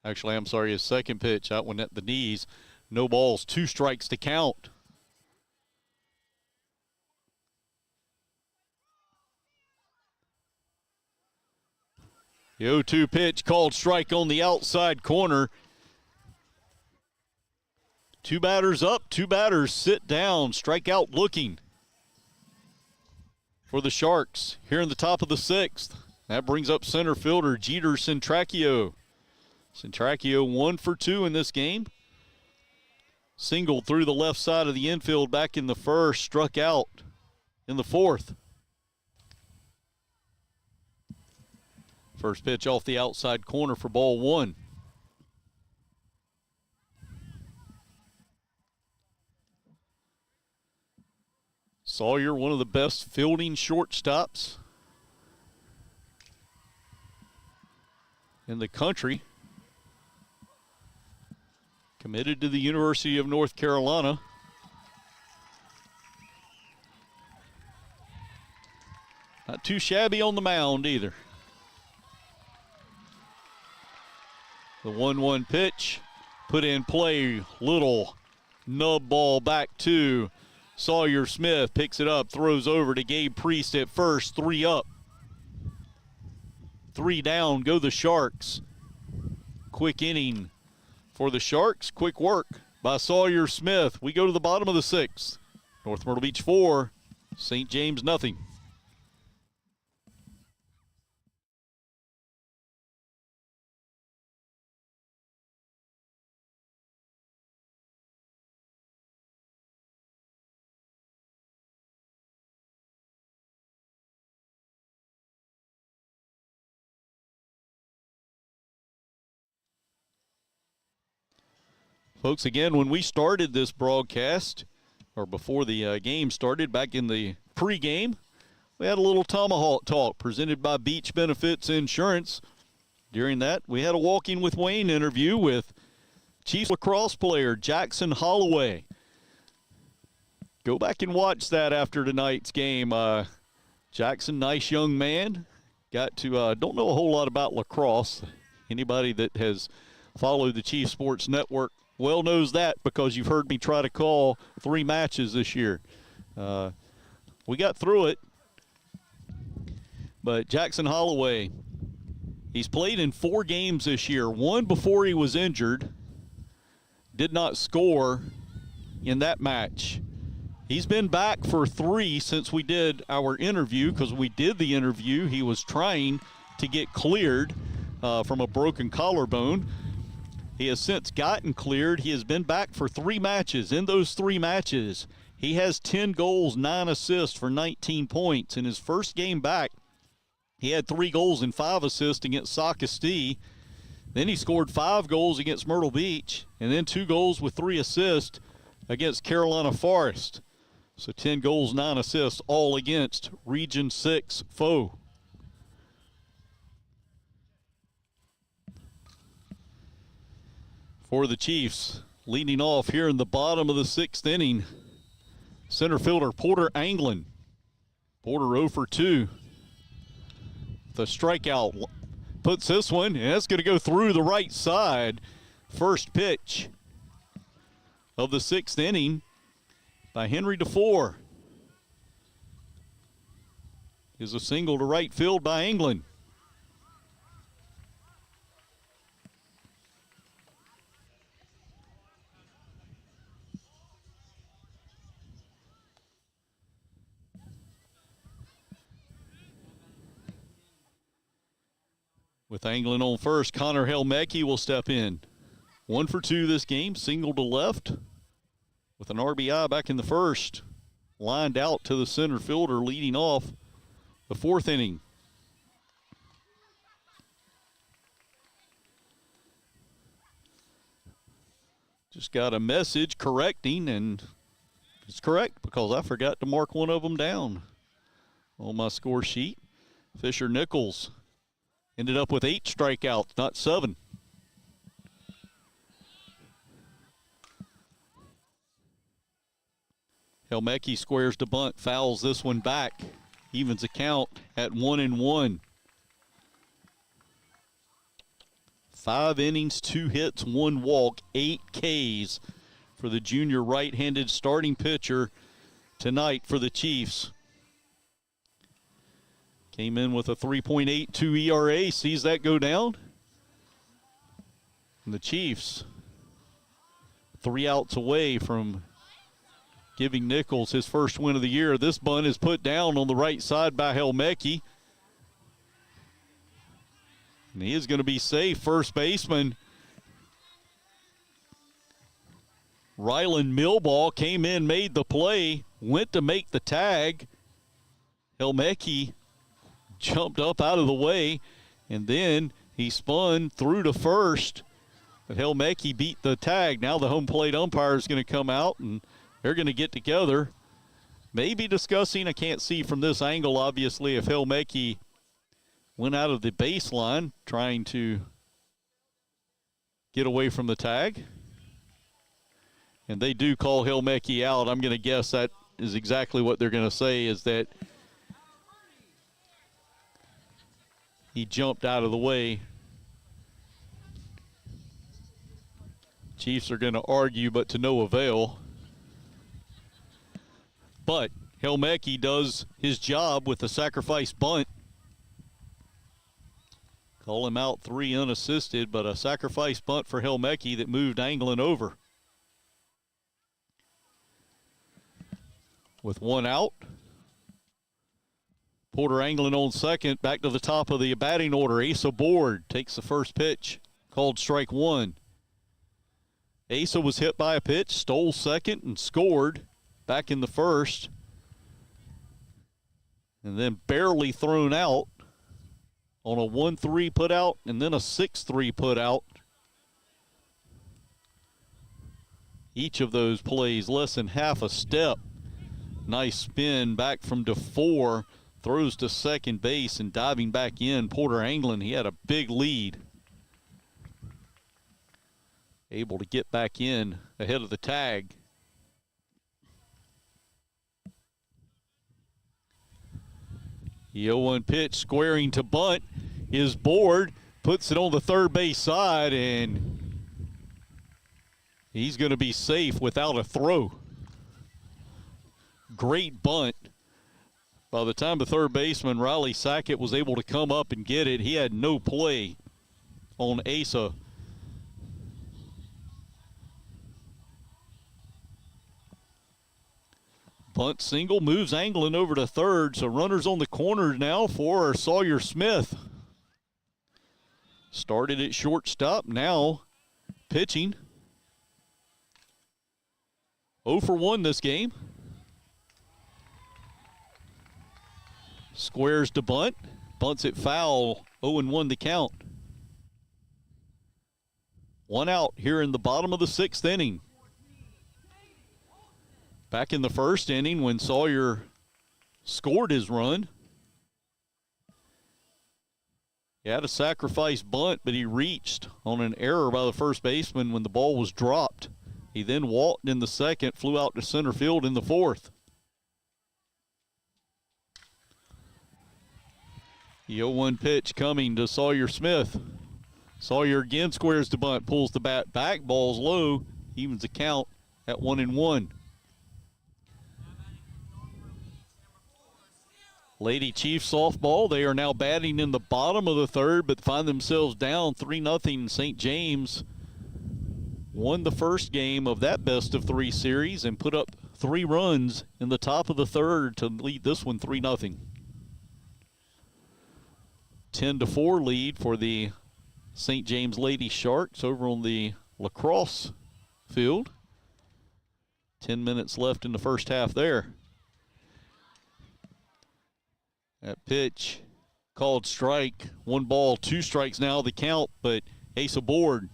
Actually, I'm sorry, his second pitch, that one at the knees. No balls, 2 strikes to count. The 0-2 pitch called strike on the outside corner. 2 batters up, 2 batters sit down, strikeout looking for the Sharks here in the top of the 6th. That brings up center fielder Jeter Centracchio. Centracchio 1 for 2 in this game. Singled through the left side of the infield back in the 1st, struck out in the 4th. First pitch off the outside corner for ball 1. Sawyer, one of the best fielding shortstops in the country. Committed to the University of North Carolina. Not too shabby on the mound either. The 1-1 pitch put in play. Little nub ball back to Sawyer Smith. Picks it up, throws over to Gabe Priest at first. 3 up. 3 down, go the Sharks. Quick inning for the Sharks. Quick work by Sawyer Smith. We go to the bottom of the 6th. North Myrtle Beach 4, St. James nothing. Folks, again, when we started this broadcast, or before the game started, back in the pregame, we had a little Tomahawk Talk presented by Beach Benefits Insurance. During that, we had a Walking with Wayne interview with Chiefs lacrosse player Jackson Holloway. Go back and watch that after tonight's game. Jackson, nice young man. Got to, don't know a whole lot about lacrosse. Anybody that has followed the Chiefs Sports Network well knows that, because you've heard me try to call 3 matches this year. We got through it. But Jackson Holloway, he's played in 4 games this year. 1 before he was injured. Did not score in that match. He's been back for 3 since we did our interview, because we did the interview. He was trying to get cleared from a broken collarbone. He has since gotten cleared. He has been back for 3 matches. In those 3 matches, he has 10 goals, 9 assists for 19 points. In his first game back, He had 3 goals and 5 assists against Socastee. Then he scored 5 goals against Myrtle Beach, and then 2 goals with 3 assists against Carolina Forest. So 10 goals, 9 assists, all against Region 6 foe. For the Chiefs, leading off here in the bottom of the 6th inning, center fielder Porter Anglin. Porter 0 for 2. The strikeout puts this one, and that's going to go through the right side. First pitch of the 6th inning by Henry DeFore is a single to right field by England. With Anglin on first, Connor Helmecki will step in. 1 for 2 this game, single to left. With an RBI back in the first, lined out to the center fielder, leading off the 4th inning. Just got a message correcting, and it's correct because I forgot to mark one of them down on my score sheet. Fisher Nichols ended up with 8 strikeouts, not 7. Helmecki squares to bunt, fouls this one back. Evens the count at 1-1. 5 innings, 2 hits, 1 walk, 8 Ks for the junior right-handed starting pitcher tonight for the Chiefs. Came in with a 3.82 ERA, sees that go down. And the Chiefs 3 outs away from giving Nichols his first win of the year. This bunt is put down on the right side by Helmecki. And he is going to be safe. First baseman Rylan Millball came in, made the play, went to make the tag. Helmecki jumped up out of the way, and then he spun through to first. But Helmecki beat the tag. Now the home plate umpire is going to come out, and they're going to get together. Maybe discussing, I can't see from this angle, obviously, if Helmecki went out of the baseline trying to get away from the tag. And they do call Helmecki out. I'm going to guess that is exactly what they're going to say, is that he jumped out of the way. Chiefs are going to argue, but to no avail. But Helmecki does his job with the sacrifice bunt. Call him out 3 unassisted, but a sacrifice bunt for Helmecki that moved Anglin over. With 1 out, Porter Anglin on second, back to the top of the batting order. Asa Board takes the first pitch, called strike 1. Asa was hit by a pitch, stole second, and scored back in the first. And then barely thrown out on a 1-3 put out and then a 6-3 put out. Each of those plays less than half a step. Nice spin back from DeFore. Throws to second base and diving back in. Porter Anglin, he had a big lead. Able to get back in ahead of the tag. The 0-1 pitch, squaring to bunt, is Board, puts it on the third base side, and he's going to be safe without a throw. Great bunt. By the time the third baseman, Riley Sackett, was able to come up and get it, he had no play on Asa. Bunt single moves Anglin over to third, so runners on the corner now for Sawyer Smith. Started at shortstop, now pitching. 0 for 1 this game. Squares to bunt bunts it foul. 0-1 the count. 1 out here in the bottom of the 6th inning. Back in the 1st inning when Sawyer scored his run, he had a sacrifice bunt, but he reached on an error by the first baseman when the ball was dropped. He then walked in the 2nd, flew out to center field in the 4th. The 0-1 pitch coming to Sawyer Smith. Sawyer again squares the bunt, pulls the bat back, ball's low, evens the count at 1-1. Lady Chiefs softball, they are now batting in the bottom of the 3rd, but find themselves down 3-0. St. James won the first game of that best-of-3 series and put up 3 runs in the top of the 3rd to lead this one 3-0. 10-4 lead for the St. James Lady Sharks over on the lacrosse field. 10 minutes left in the first half there. That pitch called strike. 1 ball, 2 strikes now the count, but ace aboard.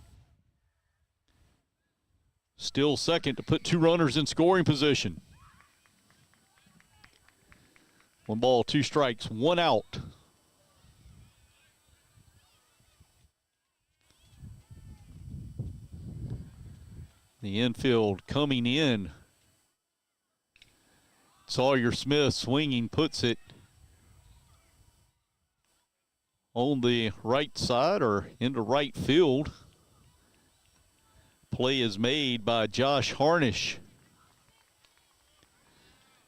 Still second to put 2 runners in scoring position. 1 ball, 2 strikes, 1 out. The infield coming in. Sawyer Smith swinging, puts it on the right side or into right field. Play is made by Josh Harnish.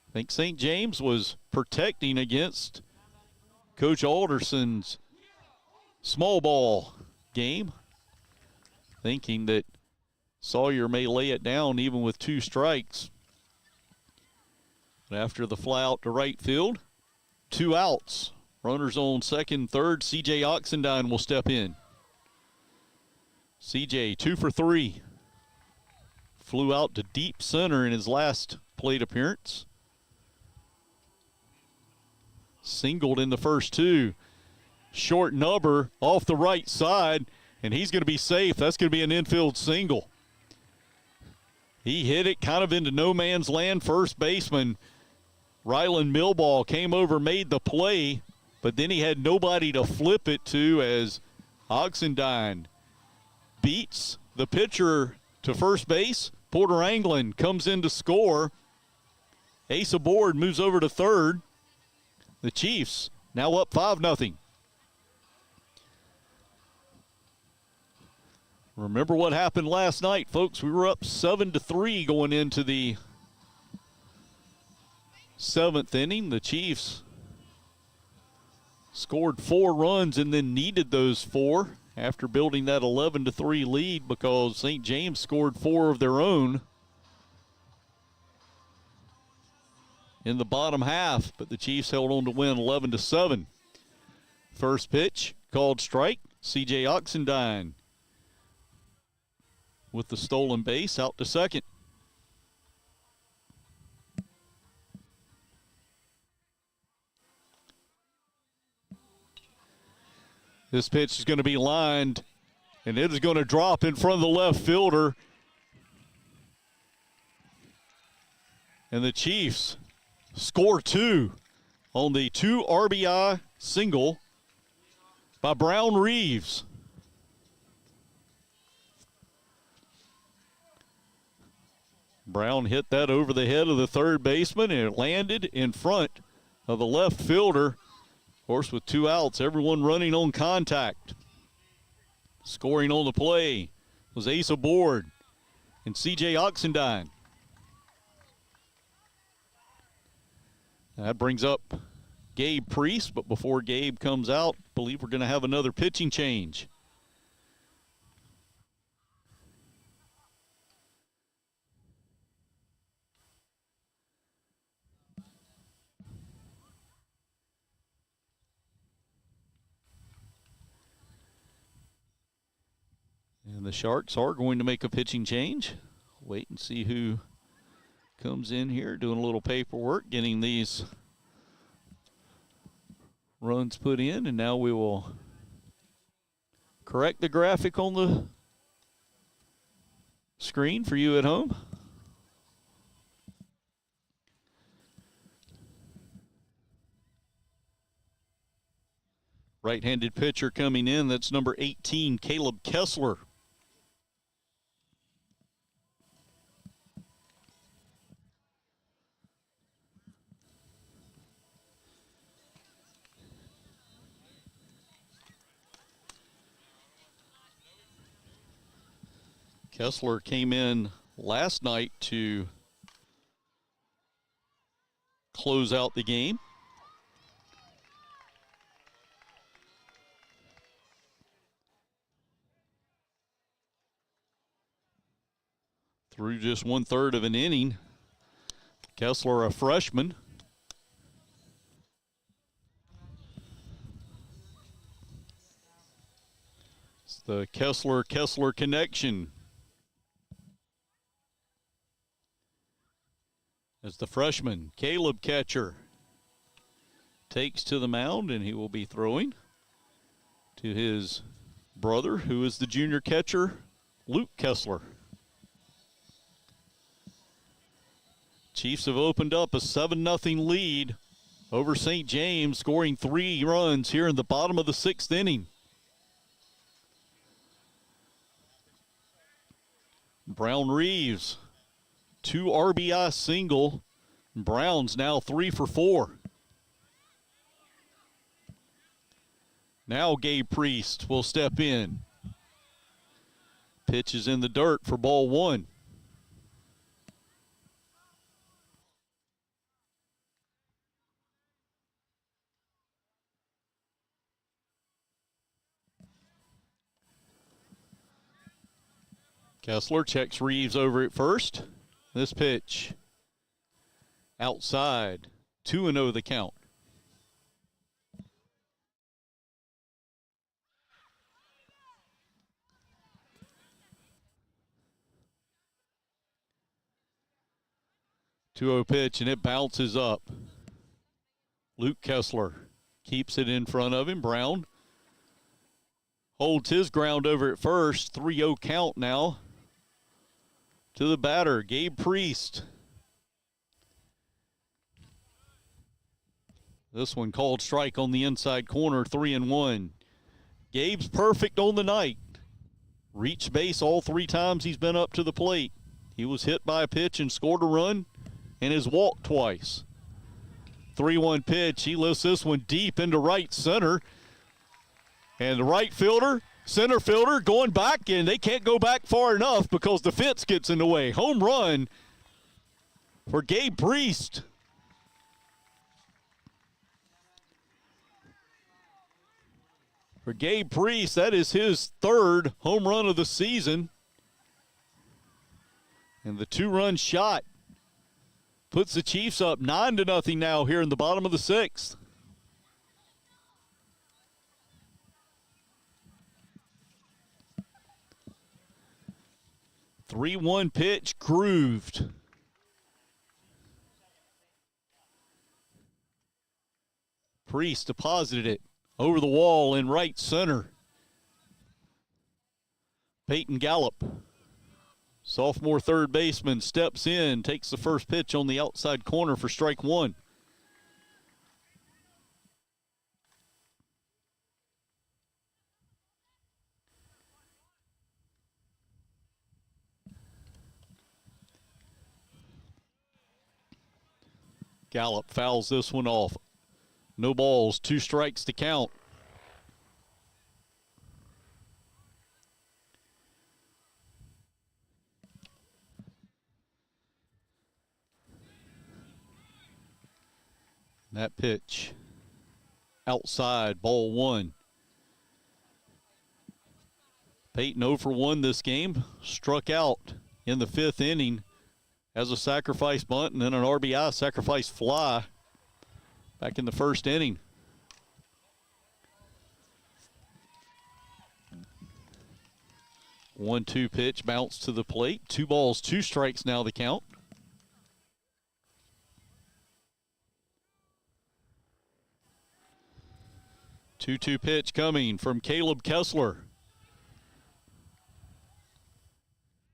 I think St. James was protecting against Coach Alderson's small ball game, thinking that Sawyer may lay it down even with 2 strikes. But after the fly out to right field, 2 outs. Runners on 2nd, 3rd. C.J. Oxendine will step in. C.J. 2 for 3. Flew out to deep center in his last plate appearance. Singled in the first 2. Short number off the right side, and he's going to be safe. That's going to be an infield single. He hit it kind of into no man's land. First baseman Ryland Millball came over, made the play, but then he had nobody to flip it to as Oxendine beats the pitcher to first base. Porter Anglin comes in to score. Ace aboard, moves over to 3rd. The Chiefs now up 5-0. Remember what happened last night, folks. We were up 7-3 going into the 7th inning. The Chiefs scored 4 runs and then needed those 4 after building that 11-3 lead because St. James scored 4 of their own in the bottom half, but the Chiefs held on to win 11-7. First pitch called strike. C.J. Oxendine with the stolen base out to second. This pitch is going to be lined, and it is going to drop in front of the left fielder. And the Chiefs score 2 on the 2 RBI single by Brown Reeves. Brown hit that over the head of the third baseman, and it landed in front of the left fielder. Of course, with 2 outs, everyone running on contact. Scoring on the play was Ace aboard and C.J. Oxendine. That brings up Gabe Priest, but before Gabe comes out, I believe we're going to have another pitching change. And the Sharks are going to make a pitching change. Wait and see who comes in here, doing a little paperwork, getting these runs put in, and now we will correct the graphic on the screen for you at home. Right-handed pitcher coming in, that's number 18, Caleb Kessler. Kessler came in last night to close out the game. Through just 1/3 of an inning. Kessler, a freshman. It's the Kessler connection. As the freshman, Caleb catcher takes to the mound, and he will be throwing to his brother, who is the junior catcher, Luke Kessler. Chiefs have opened up a 7-0 lead over St. James, scoring 3 runs here in the bottom of the 6th inning. Brown Reeves, 2 RBI single. Brown's now 3 for 4. Now Gabe Priest will step in. Pitch is in the dirt for ball 1. Kessler checks Reeves over at first. This pitch outside, 2-0 the count. Two-0 pitch, and it bounces up. Luke Kessler keeps it in front of him. Brown holds his ground over at first. 3-0 count now. To the batter, Gabe Priest. This one called strike on the inside corner, 3-1. Gabe's perfect on the night. Reached base all 3 times he's been up to the plate. He was hit by a pitch and scored a run and has walked twice. 3-1 pitch. He lifts this one deep into right center. And the right fielder, center fielder going back, and they can't go back far enough because the fence gets in the way. Home run for Gabe Priest. For Gabe Priest, that is his 3rd home run of the season. And the 2-run shot puts the Chiefs up 9-0 now here in the bottom of the 6th. 3-1 pitch, grooved. Priest deposited it over the wall in right center. Peyton Gallup, sophomore third baseman, steps in, takes the first pitch on the outside corner for strike 1. Gallup fouls this one off. No balls, 2 strikes to count. That pitch outside, ball 1. Peyton 0 for 1 this game, struck out in the 5th inning as a sacrifice bunt and then an RBI sacrifice fly back in the 1st inning. One-two pitch, bounce to the plate. 2 balls, 2 strikes now the count. 2-2 pitch coming from Caleb Kessler.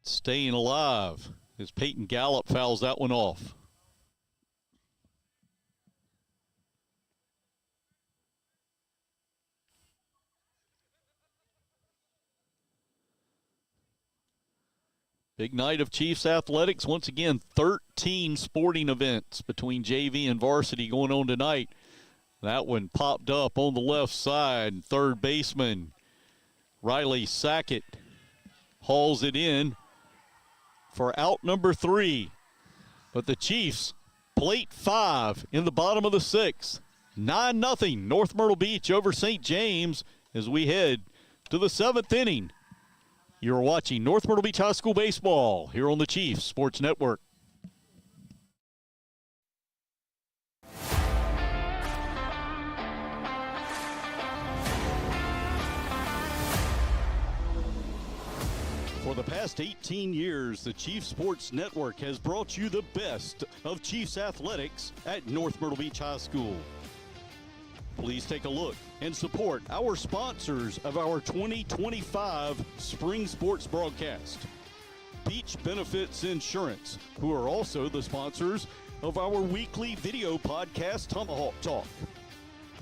Staying alive as Peyton Gallup fouls that one off. Big night of Chiefs athletics. Once again, 13 sporting events between JV and varsity going on tonight. That one popped up on the left side. Third baseman Riley Sackett hauls it in for out number 3. But the Chiefs, plate 5 in the bottom of the 6th. 9-0 North Myrtle Beach over St. James as we head to the 7th inning. You're watching North Myrtle Beach High School baseball here on the Chiefs Sports Network. For the past 18 years, the Chiefs Sports Network has brought you the best of Chiefs athletics at North Myrtle Beach High School. Please take a look and support our sponsors of our 2025 Spring Sports broadcast. Beach Benefits Insurance, who are also the sponsors of our weekly video podcast, Tomahawk Talk.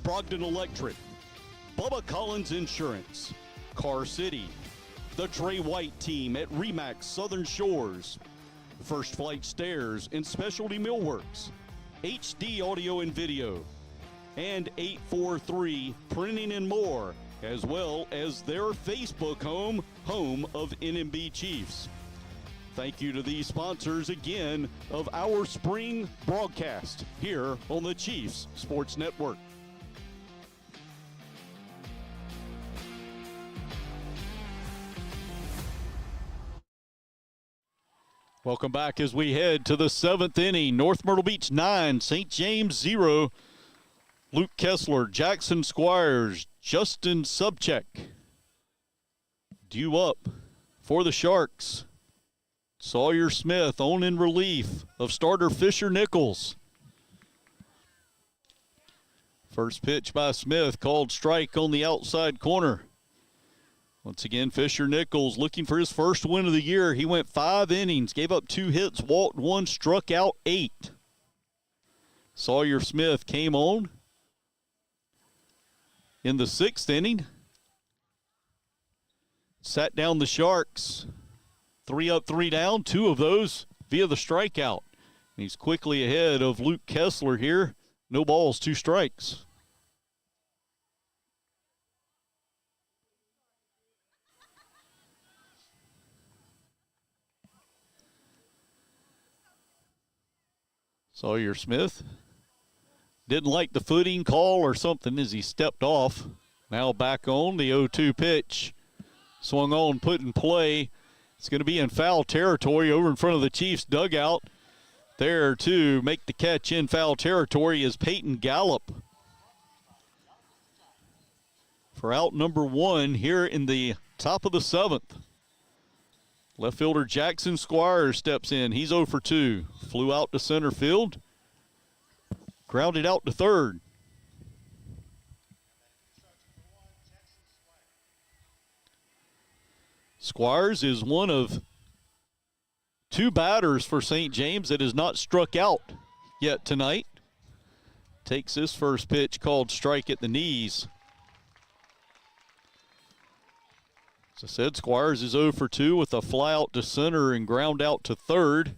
Brogdon Electric, Bubba Collins Insurance, Car City, the Trey White team at RE/MAX Southern Shores, First Flight Stairs and Specialty Millworks, HD Audio and Video, and 843 Printing and More, as well as their Facebook home of NMB Chiefs. Thank you to these sponsors again of our spring broadcast here on the Chiefs Sports Network. Welcome back as we head to the 7th inning. North Myrtle Beach 9, St. James 0. Luke Kessler, Jackson Squires, Justin Subcheck due up for the Sharks. Sawyer Smith on in relief of starter Fisher Nichols. First pitch by Smith called strike on the outside corner. Once again, Fisher Nichols looking for his first win of the year. He went 5 innings, gave up 2 hits, walked 1, struck out 8. Sawyer Smith came on in the 6th inning. Sat down the Sharks. 3 up, 3 down, 2 of those via the strikeout. And he's quickly ahead of Luke Kessler here. No balls, 2 strikes. Sawyer Smith didn't like the footing call or something as he stepped off. Now back on the 0-2 pitch. Swung on, put in play. It's going to be in foul territory over in front of the Chiefs dugout. There to make the catch in foul territory is Peyton Gallup. For out number 1 here in the top of the 7th. Left fielder Jackson Squires steps in. He's 0 for 2. Flew out to center field. Grounded out to third. Squires is one of 2 batters for St. James that has not struck out yet tonight. Takes his first pitch called strike at the knees. As I said, Squires is 0 for 2 with a fly out to center and ground out to third.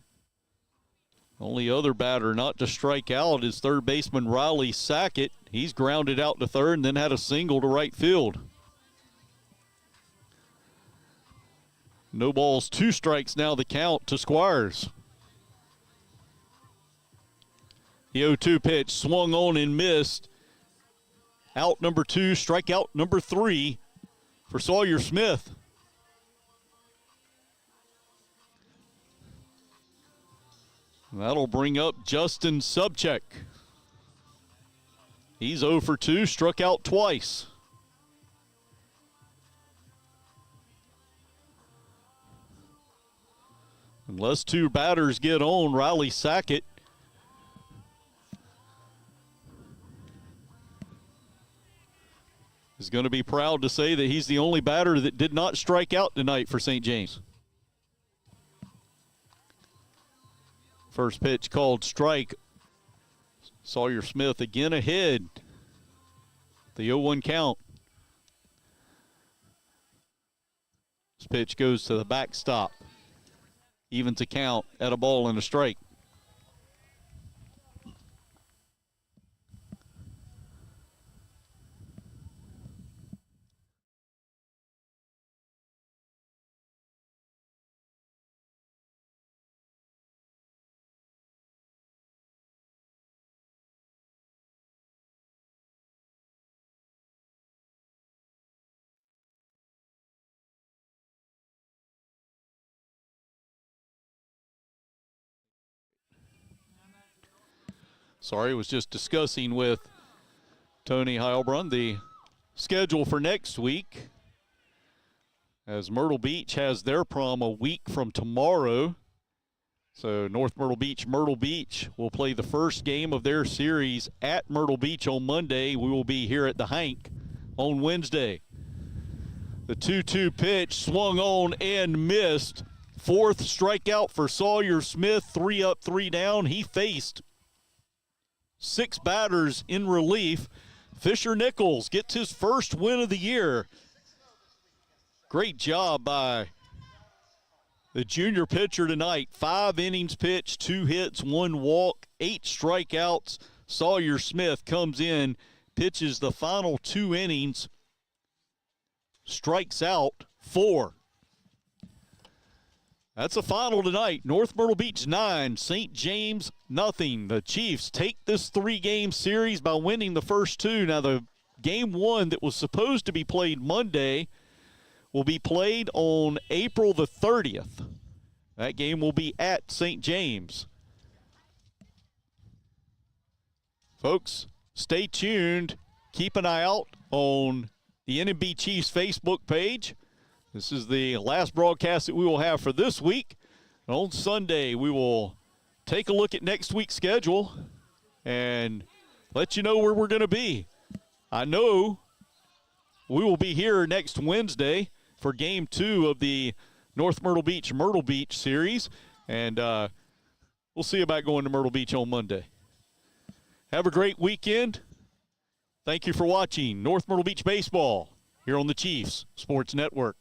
Only other batter not to strike out is third baseman Riley Sackett. He's grounded out to third and then had a single to right field. No balls, 2 strikes now the count to Squires. The 0-2 pitch swung on and missed. Out number 2, strikeout number 3 for Sawyer Smith. That'll bring up Justin Subcheck. He's 0 for 2, struck out twice. Unless 2 batters get on, Riley Sackett is going to be proud to say that he's the only batter that did not strike out tonight for St. James. First pitch called strike. Sawyer Smith again ahead. The 0-1 count. This pitch goes to the backstop. Evens a count at a ball and a strike. Sorry, was just discussing with Tony Heilbrunn the schedule for next week, as Myrtle Beach has their prom a week from tomorrow. So North Myrtle Beach will play the first game of their series at Myrtle Beach on Monday. We will be here at the Hank on Wednesday. The 2-2 pitch swung on and missed. Fourth strikeout for Sawyer Smith, 3 up, 3 down. He faced 6 batters in relief. Fisher Nichols gets his first win of the year. Great job by the junior pitcher tonight. 5 innings pitched, 2 hits, 1 walk, 8 strikeouts. Sawyer Smith comes in, pitches the final 2 innings, strikes out 4. That's the final tonight. North Myrtle Beach 9, St. James nothing. The Chiefs take this 3-game series by winning the first 2. Now the game 1 that was supposed to be played Monday will be played on April the 30th. That game will be at St. James. Folks, stay tuned. Keep an eye out on the NMB Chiefs Facebook page. This is the last broadcast that we will have for this week. And on Sunday, we will take a look at next week's schedule and let you know where we're going to be. I know we will be here next Wednesday for Game 2 of the North Myrtle Beach series. And we'll see about going to Myrtle Beach on Monday. Have a great weekend. Thank you for watching North Myrtle Beach Baseball here on the Chiefs Sports Network.